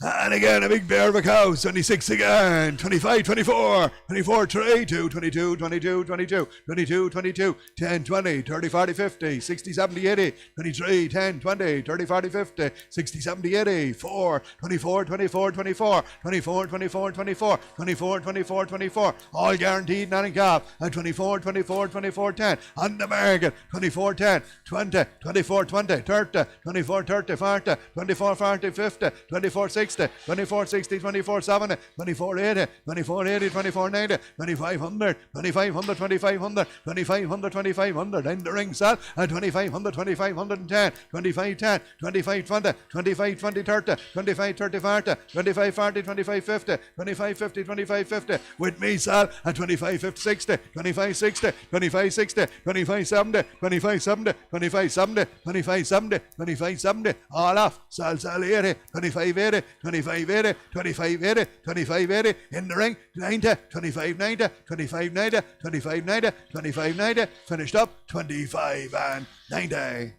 A: And again, a big bear of a cow, 76 again, 25, 24, 24, 22, 22, 22, 22, 22, 22, 10, 20, 30, 40, 50, 60, 70, 80, 23, 10, 20, 30, 40, 50, 60, 70, 80, 4, 24, 24, 24, 24, 24, 24, 24, 24, 24, all guaranteed, not in calf, at 24, 24, 24, 10, on the market, 24, 10, 20, 24, 20, 30, 24, 30, 40, 24, 40, 50, 24, 60, 24, 60, 24, 70, 24, 80, 24, 80, 24, 90, 2500, 2500, 2500, 2500, 2500, in the ring set, at 2500, 2510, 2510, 2520, 2520, 30, 25 30, 40, 25 40, 25 50, 25 50, 25 50, with me set, at 25 50, 60, 25 60, 25 60, 25 70, 25 70, 25 70, 25 70, 25 70, all off, sal 80, 25 80, 25 80, 25 80, 25 80, in the ring, 90, 25 90, 25 90, 25 90, 25 90, finished up, 25 and 90.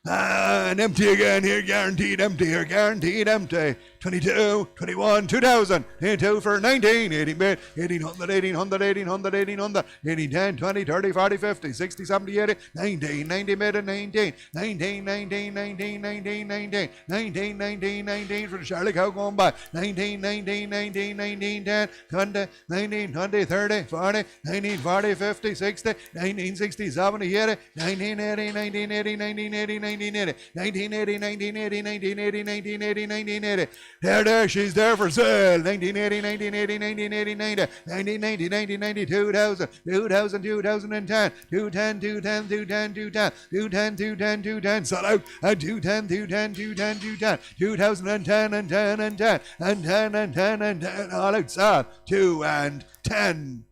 A: And empty again here, guaranteed empty here, guaranteed empty. 22, 21, 2000, 22 for 19, 18 bit, 1800, 1800, 1800, 1800, 18, 10, 20, 30, 40, 50, 60, 70, 80, 19, 90 bit and 19, 19, 19, 19, 19, 19, 19, 19, 19 for the Charolais cow going by, 19, 19, 19, 19, 10, 20, 19, 20, 30, 40, 19, 40, 50, 60, 19, 60, 70, 80, 19, 80, 19, 80, 19, 80, 1980, 1980, 1980, 1980, 1980, 1980. There, she's there for sale. 1980, 1980, 1980, 90, 1990, 1990, 2000, 2000, 2010, 210, 210, 210, 210, 210, 210, 210, sold out at 210, 210, 210, 210, 2010 and 10 and 10 and 10 and 10 and 10, all out, sold 2 and 10.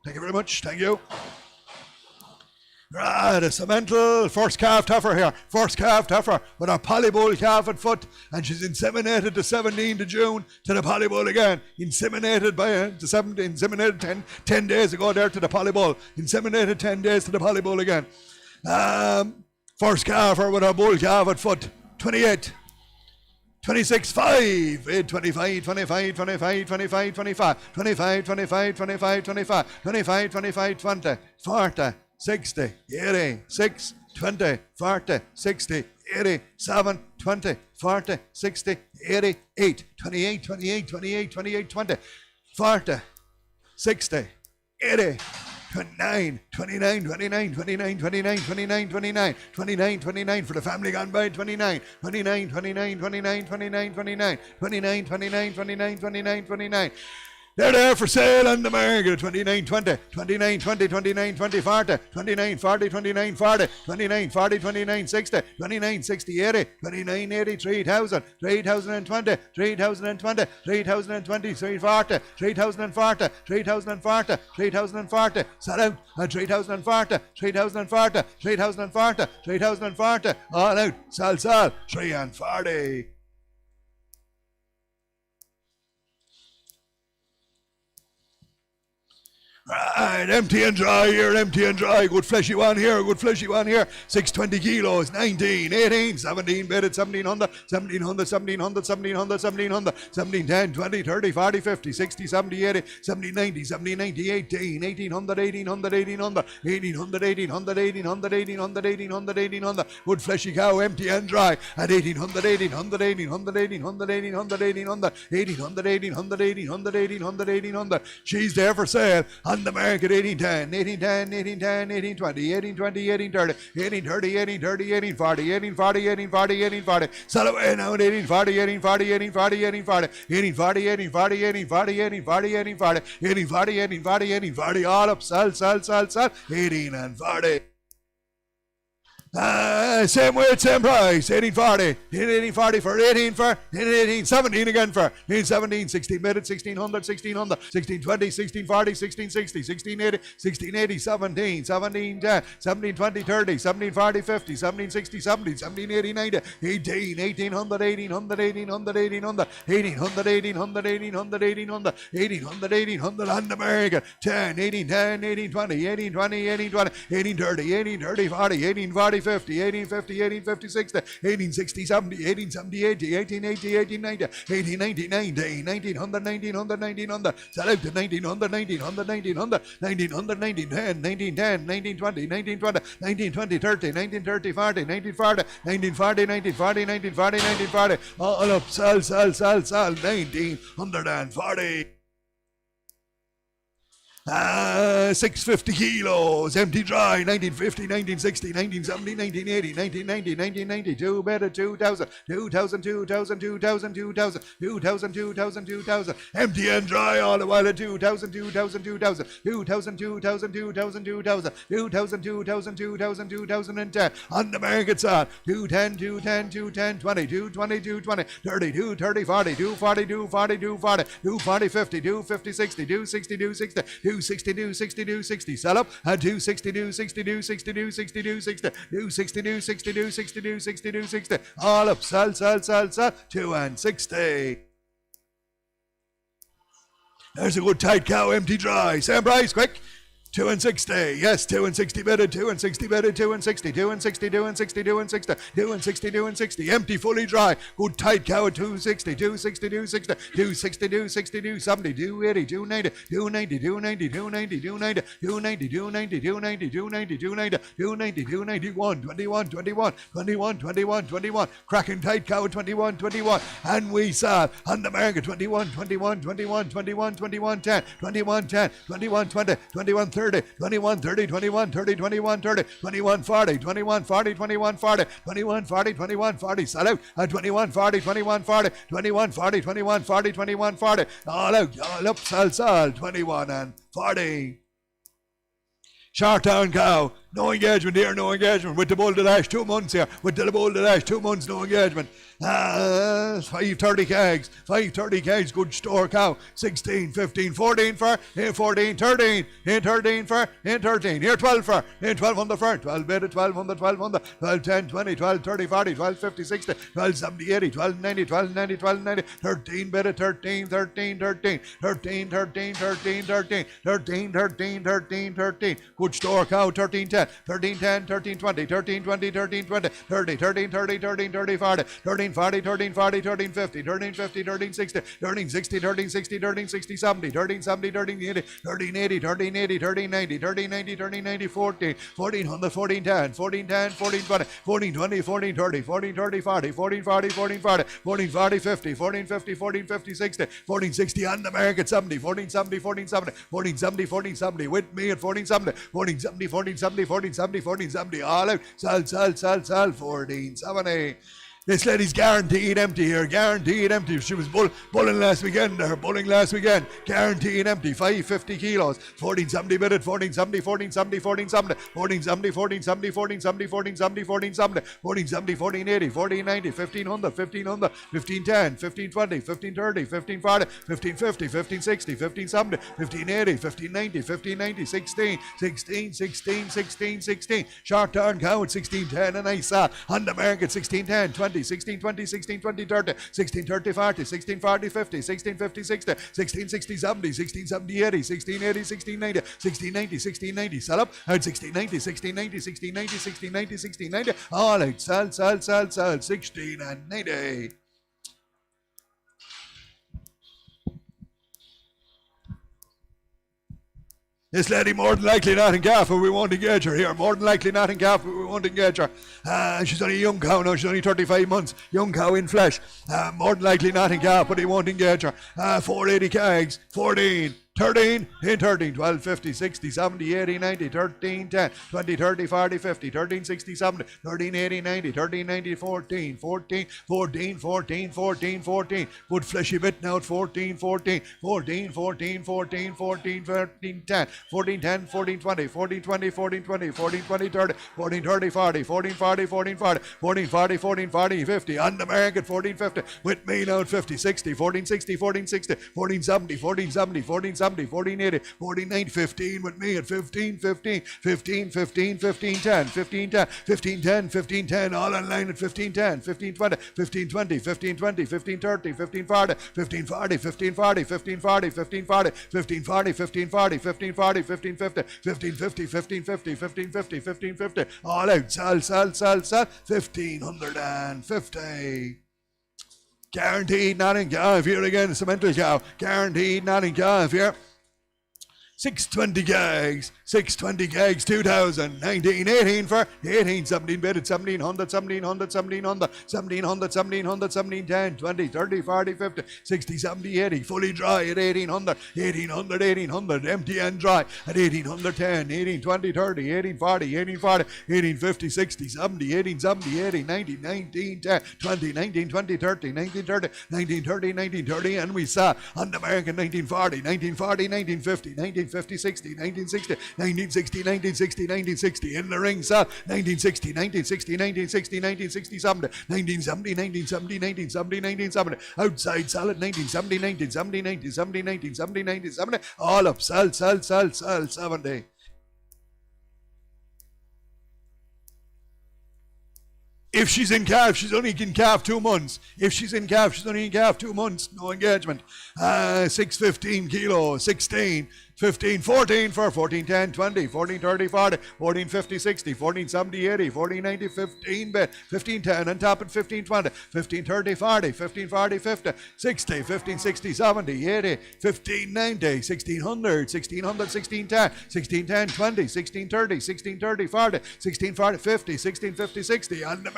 A: Thank you very much. Thank you. Right, a Simmental, first calf tougher here, first calf tougher with a polybull calf at foot, and she's inseminated the 17th of June to the polybull again, inseminated by the 17th, inseminated 10 days ago there to the polybull, inseminated 10 days to the polybull again. First calfer with a bull calf at foot, 28. 26, 5, 25, 25, 25, 25, 25, 25, 25, 25, 25, 25, 25, 20, 40, 60, 80, 6, 20, 40, 60, 80, 7, 20, 40, 60, 80, 8, 28, 28, 28, 28, 20, 40, 60, 80, 29, 29, 29, 29, 29, 29, 29, 29, 29 for the family gone by, 29, 29, 29, 29, 29, 29, 29, 29, 29, 29, 29. They're there for sale on the market. 29, 20, 29, 20, 29, 20, 40, 29, 40, 29, 40, 29, 40, 29, 60, 29, 60, 80, 29, 80, 3000, 3020, 3020, 3020, 340, 3040, 3040, 3040, sell out at 3040, 3040, 3040, 3040, all out, sell, 3 and 40. Right, empty and dry here, empty and dry. Good fleshy one here, good fleshy one here. 620 kilos, 19, 18, 17, bedded, 1700, 1700, 1700, 1700, 1700, 17, 10, 20, 30, 40, 50, 60, 70, 80, 70, 90, 70, 90, 18, 1800, 1800, 1800, 1800, 1800, 1800, 1800, 1800, 1800. Good fleshy cow, empty and dry at 1800, 1800, 1800, 1800, 1800, 1800, 1800, 1800, 1800, 1800, 1800. She's there for sale. On the market, 1810, 1810, 1810, 1820, 1820, 1830, 1830, 1830, 1840, 1840, 1840, 1840. Sell away now at 1840, 1840, 1840, 1840, 1840, 1840, 1840, 1840, 1840, 1840, 1840, all up, sell, 18 and 40. Same weight, same price, 1840, 1840 for 18 for 18, 17 again for 17, 16 minutes, 1600, 1600, 1620, 1640, 1660, 1680, 1680, 17, 1710, 1720, 30, 1740, 50, 1760, 70, 1780, 90, 18, 1800, 1800, 1800, 1800, 1800, 1800, 1800, 1800, 1800, 1800 on the market, 10, 1810, 1820, 1820, 1820, 1830, 1830, 40, 1840, 50, 1850, 50, 18, 50, 60, 18, 60, 70, 18, 70, 80, 18, 80, 18, 90, 18, 90, 90, 1900, 1900, 1900, sell out to 1900, 1900, 1900, 1900, 1910, 1910, 1920, 1920, 1920, 30, 1930, 40, 1940, 1940, 1940, 1940, 1940, all up, sell, 1940. 650 kilos, empty dry, 1950, 1960, 1970, 1980, 1990, 1992, better 2000, 2000, 2000, 2000, 2000, 2000, 2000, 2000, empty and dry all the while at 2000, 2000, 2000, 2000, 2000, 2000, 2000, 2000, 2000, 2000, 2010, on the market side, 210, 210, 210, 20, 220, 220, 30, 230, 40, 240, 240, 240, 240, 50, 250, 60, 260, 260, 262, 62, 60, sell up at 262, 62, 62, 62, 60, 262, 62, 62, 62, 60, all up, sell, 260. There's a good tight cow, empty dry, same price, quick. 260, yes, 260 bedded, 260 bedded, 260, 260, 260, 260, 260, 260, empty, fully dry, good tight cow at 260, 260, 260, 260, 260, 270, 280, 290, 290, 290, 290, 290, 290, 290, 290, 290, 290, 290, 291, 21, 21, 21, 21, 21, cracking tight cow at 21, 21, and we saw on the market 21, 21, 21, 21, 21, 10, 21, 10, 21, 20, 21, 30, 21, 30, 21, 30, 21, 30, 21, 40, 21, 40, 21, 40, 21, 40, 21, 40, sell out at 21, 40, 21, 40, 21, 40, 21, 40, 21, 40, all out, all up, sell, 21 and 40. Short down cow, no engagement here, no engagement. With the bull to dash 2 months here. With the bull to dash 2 months, no engagement. 530 kegs, 530 kegs, good store cow. 16, 15, 14 for, here 14, 13, here 13 for, here 13, here 12 for, here 1200 for, 12 bid, 1200, 1200, 12, 10, 20, 12, 30, 40, 12, 50, 60, 12, 70, 80, 12, 90, 12, 90, 12, 90, 13 bid, 13, 13, 13, 13, 13, 13, 13, 13, 13, 13, 13, good store cow, 13, 10, 13, 10, 13, 20, 13, 20, 13, 20, 30, 13, 30, 13, 30, 40, 13, 40, 13, 40, 13, 50, 13, 50, 13, 60, 13, 60, 13, 60, 13, 60, 70, 13, 70, 13, 80, 13, 80, 13, 80, 13, 90, 13, 90, 13, 90, 14, 1400, 14, 10, 14, 10, 14, 20, 14, 20, 14, 30, 14, 30, 40, 14, 40, 14, 40, 14, 40, 50, 14, 50, 14, 50, 60, 14, 60 on the market, 70, 14, 70, 14, 70, 14, 70, 14, 70, with me at 14, 70, 14, 70, 14, 70, 14, 70, 14, 70, all out, sell, 14, 70. This lady's guaranteed empty here, guaranteed empty. She was bulling last weekend, bulling last weekend, guaranteed empty, 550 kilos, 1470 minute, 1470, 1470, 1470, 1470, 1470, 1470, 1470, 1470, 1470, 1480, 1490, 1500, 1500, 1510, 1520, 1530, 1540, 1550, 1560, 1570, 1580, 1590, 1590, 16, 16, 16, 16, 16, short turn count, 1610, and I saw on the market, 1610, 20, 16, 20, 16, 20, 30, 16, 30, 40, 16, 40, 50, 16, 50, 60, 16, 60, 70, 16, 70, 80, 16, 80, 16, 90, 16, 90, 16, 90, sell up at 16, 90, 16, 90, 16, 90, 16, 90, 16, 90, all out, sell, 16 and 90. This lady more than likely not in calf, but we won't engage her here. More than likely not in calf, but we won't engage her. She's only a young cow now. She's only 35 months. Young cow in flesh. More than likely not in calf, but he won't engage her. 480 kegs. 14. 13, 13, 12, 50, 60, 70, 80, 90, 13, 10, 20, 30, 40, 50, 13, 60, 70, 13, 80, 90, 13, 90, 14, 14, 14, 14, 14, 14, good fleshy bit now at 14, 14, 14, 14, 14, 14, 13, 10, 14, 10, 14, 20, 14, 20, 14, 20, 14, 20, 30, 14, 30, 40, 14, 40, 14, 40, 14, 40, 14, 40, 50, on the market, 14, 50, with me now at 50, 60, 14, 60, 14, 60, 14, 70, 14, 70, 14, 70, 70, 14, 80, 14, 90, 15 with me at 15, 15, 15, 15, 15, 10, 15, 10, 15, 10, 15, 10, all online at 15, 10, 15, 20, 15, 20, 15, 20, 15, 30, 15, 40, 15, 40, 15, 40, 15, 40, 15, 40, 15, 40, 15, 40, 15, 40, 15, 50, 15, 50, 15, 50, 15, 50, 15, 50, all out, sell, 1550. Guaranteed nothing calf here again, Simmental cow. Guaranteed nothing calf here. 620 gags, 2000, 19, 18 for 18, 17 bid at 1700, 10, 20, 30, 40, 50, 60, 70, 80, fully dry at 1800, empty and dry at 1810, 18, 20, 30, 18, 40, 18, 40, 18, 50, 60, 70, 18, 70, 80, 90, 19, 10, 20, 19, 20, 30, 19, 30, 19, 30, 19, 30, and we saw on the American 1940, 1950, 1950, 60, 1960, 1960, 1960, 1960, in the ring, sir, 1960, 1960, 70, 1970, outside solid, 1970, all up, sell, 70. If she's in calf, she's only in calf 2 months. If she's in calf, she's only in calf 2 months. No engagement. 615 kilo, 16, 15, 14 for 14, 10, 20, 14, 30, 40, 14, 50, 60, 14, 70, 80, 14, 90, 15 bit, 15, 10, and top at 15, 20, 15, 30, 40, 15, 40, 50, 60, 15, 60, 70, 80, 15, 90, 1600, 16, 10, 16, 10, 20, 16, 30, 16, 30, 40, 16, 40, 50, 16, 50, 60, on the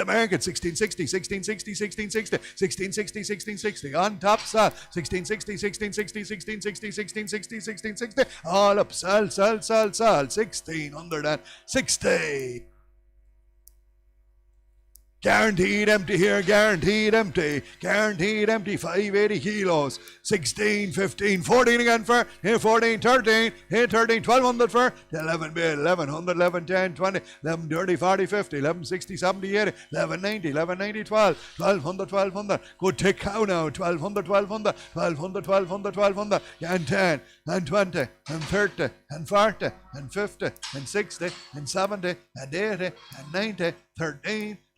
A: market, 16, 60, 16, 60, 16, 60, 16, 60, 16, 60, on top, 16, 60, 16, 60, 16, 60, 16, 60, 1660, all up, sell, 1660. Guaranteed empty here, guaranteed empty, 580 kilos, 16, 15, 14 again for, here 14, 13, here 13, 1200 for, 11 bid, 1100, 11, 10, 20, 11, 30, 40, 50, 11, 60, 70, 80, 11, 90, 11, 90, 12, 1200, good tick cow now, 1200, and 10, and 20, and 30, and 40, and 50, and 60, and 70, and 80, and 90,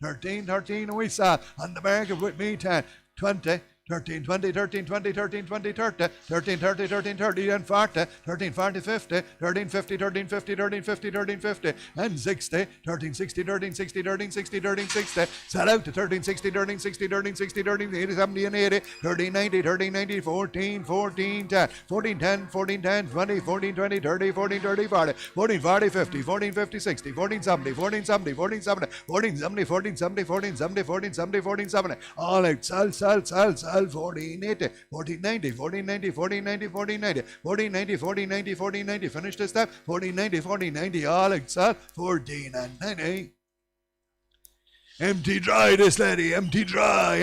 A: 13, and we saw on the market with me 10, 20, 13, 20, 13, 20, 13, 20, 30, 13, 30, 13, 30, and 40, 13, 40, 50, 13, 50, 13, 50, 13, 50, 13, 50, and 60, 13, 60, 13, 60, 13, 60, 13, 60, sell out to 13, 60, 13, 60, 13, 60, 13, 80, 70, and 80, 13, 90, 13, 90, 14, 14, 10, 14, 10, 14, 10, 20, 14, 20, 30, 14, 30, 40, 14, 40, 50, 14, 50, 60, 14, 70, 14, 70, 14, 70, 14, 70, 14, 70, 14, 70, 14, 70, 14, 70, all out, sell, 14, 80, 14, 90, 14, 90, 14, 90, 14, 90, 14, 90, 14, 90, 14, 90, finish this time, 14, 90, 14, 90, all out, sell, 14 and 90. Empty dry this lady, empty dry,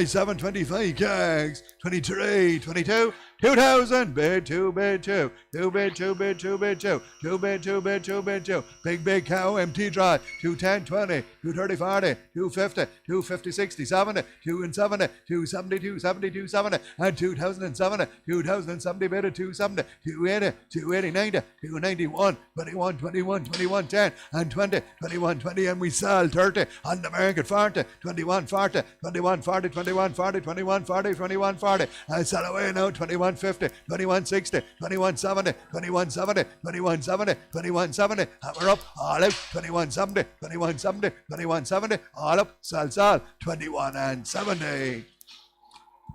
A: 725 kegs, 23, 22, 2000, bid 2, bid 2, 2 bid 2, bid 2, bid 2, 2 bid 2, bid 2, bid 2, big cow, empty dry, 210, 20, 230, 40, 250, 250, 60, 70, 270, 270, 270, 270, and 2070, 2070 bid at 270, 280, 280, 90, 291, 21, 21, 21, 10, and 20, 21, 20, and we sell 30, on the market 40, 21, 40, 21, 40, 21, 40, 21, 40, 21, 40, I sell away now, 21, 50, 21, 60, 21, 70, 21, 70, 21, 70, 21, 70, hammer up, all out, 21, 70, 21, 70, 21, 70, all up, sell, 21 and 70.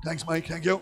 A: Thanks, Mike, thank you.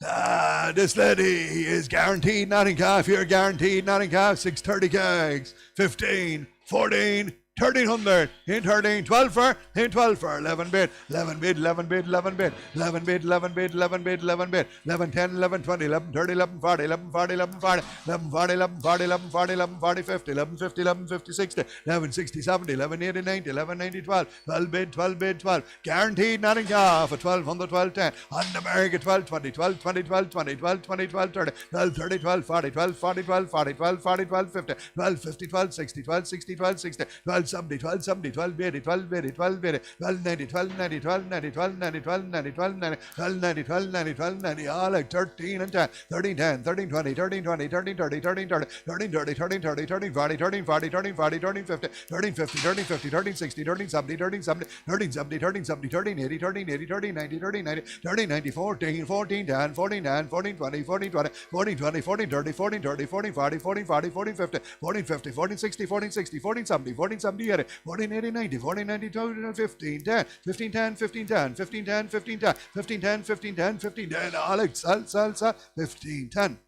A: This lady is guaranteed nothing calf here, guaranteed nothing calf, 630 kegs, 15, 14, 1300, in 13, 12 for, 11 bid, 11 bid, 11 bid, 11 bid, 11 bid, 11 bid, 11 bid, 11 bid, 11, 10, 11, 20, 11, 30, 11, 40, 11, 40, 11, 40, 11, 40, 11, 40, 11, 40, 11, 40, 50, 11, 50, 11, 50, 60, 11, 60, 70, 11, 80, 90, 11, 90, 12, 12 bid, 12 bid, 12, guaranteed nothing off at 1200, 12, 10, on the market 12, 20, 12, 20, 12, 20, 12, 20, 12, 30, 12, 30, 12, 40, 12, 40, 12, 40, 12, 40, 12, 50, 12, 50, 12, 60, 12, 60, 12, 60, 12, 1270, 1270, 1280, 1280, 1280, 1290, 1290, 1290, 1290, 1290, 1290, 1290, 1290, all like 13 and 10, 13, 10, 13, 20, 13, 20, 13, 30, 13, 30, 13, 30, 13, 30, 13, 40, 13, 40, 13, 40, 13, 50, 13, 50, 13, 50, 13, 60, 13, 70, 13, 70, 13, 70, 13, 70, 13, 80, 13, 80, 13, 90, 13, 90, 13, 90, 14, 14, 10, 14, 10, 14, 20, 14, 20, 14, 20, 14, 30, 14, 30, 14, 40, 14, 40, 14, 50, 14, 50, 14, 60, 14, 60, 14, 70, 14, 70, 80, 14, 80, 90, 14, 90, 15, 10, 15, 10, 15, 10, 15, 10, 15, 10, 15, 10, 15, 10, 15, 10, Alex, sal, 15, 10.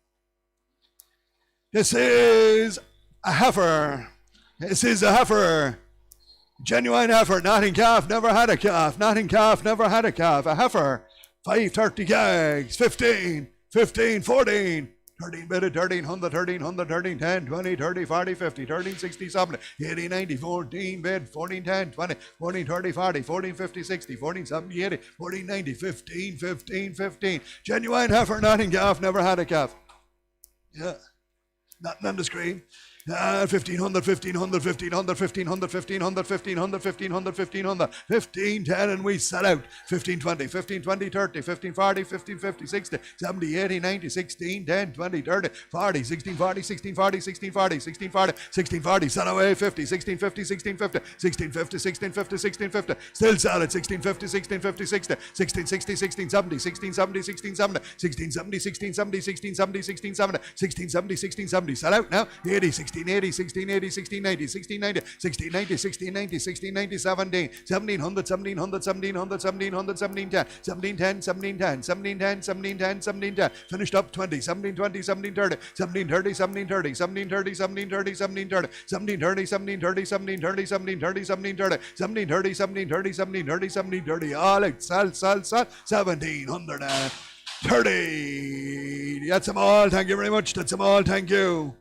A: This is a heifer. This is a heifer. Genuine heifer, nothing calf, never had a calf, nothing calf, never had a calf, a heifer. 530 gags, 15, 15, 14, 13 bedded, 13, 100, 13, 100, 13, 10, 20, 30, 40, 50, 13, 60, 70, 80, 90, 14 bed, 14, 10, 20, 14, 30, 40, 14, 50, 60, 14, 70, 80, 14, 90, 15, 15, 15. Genuine heifer, nothing calf, never had a calf. Yeah, nothing on the screen. 1500, 1500, 1500, 1500, 1500, 1500, 1500, 1500, 1510, and we set out. 1520, 1520, 30, 1540, 1550, 60, 70, 80, 90, 16, 10, 20, 30, 40, 1640, 1640, 1640, 1640, 1640, set away 50, 1650, 1650, 1650, 1650, 1650, still solid 1650, 1650, 60, 1660, 1670, 1670, 1670, 1670, 1670, 1670, 1670, 1670, 1670, set out now. 80, 1680, 1680, 1690, 1690, 1690, 1690, 1690, 17, 1700, 1700, 1700, 1700, 1710, 1710, 1710, 1710, 1710, 1710, finished up 20, 1720, 1730, 1730, 1730, 1730, 1730, 1730, 1730, 1730, 1730, 1730, 1730, 1730, 1730, 1730, all like sal, 1730. That's them all, thank you very much, that's them all, thank you.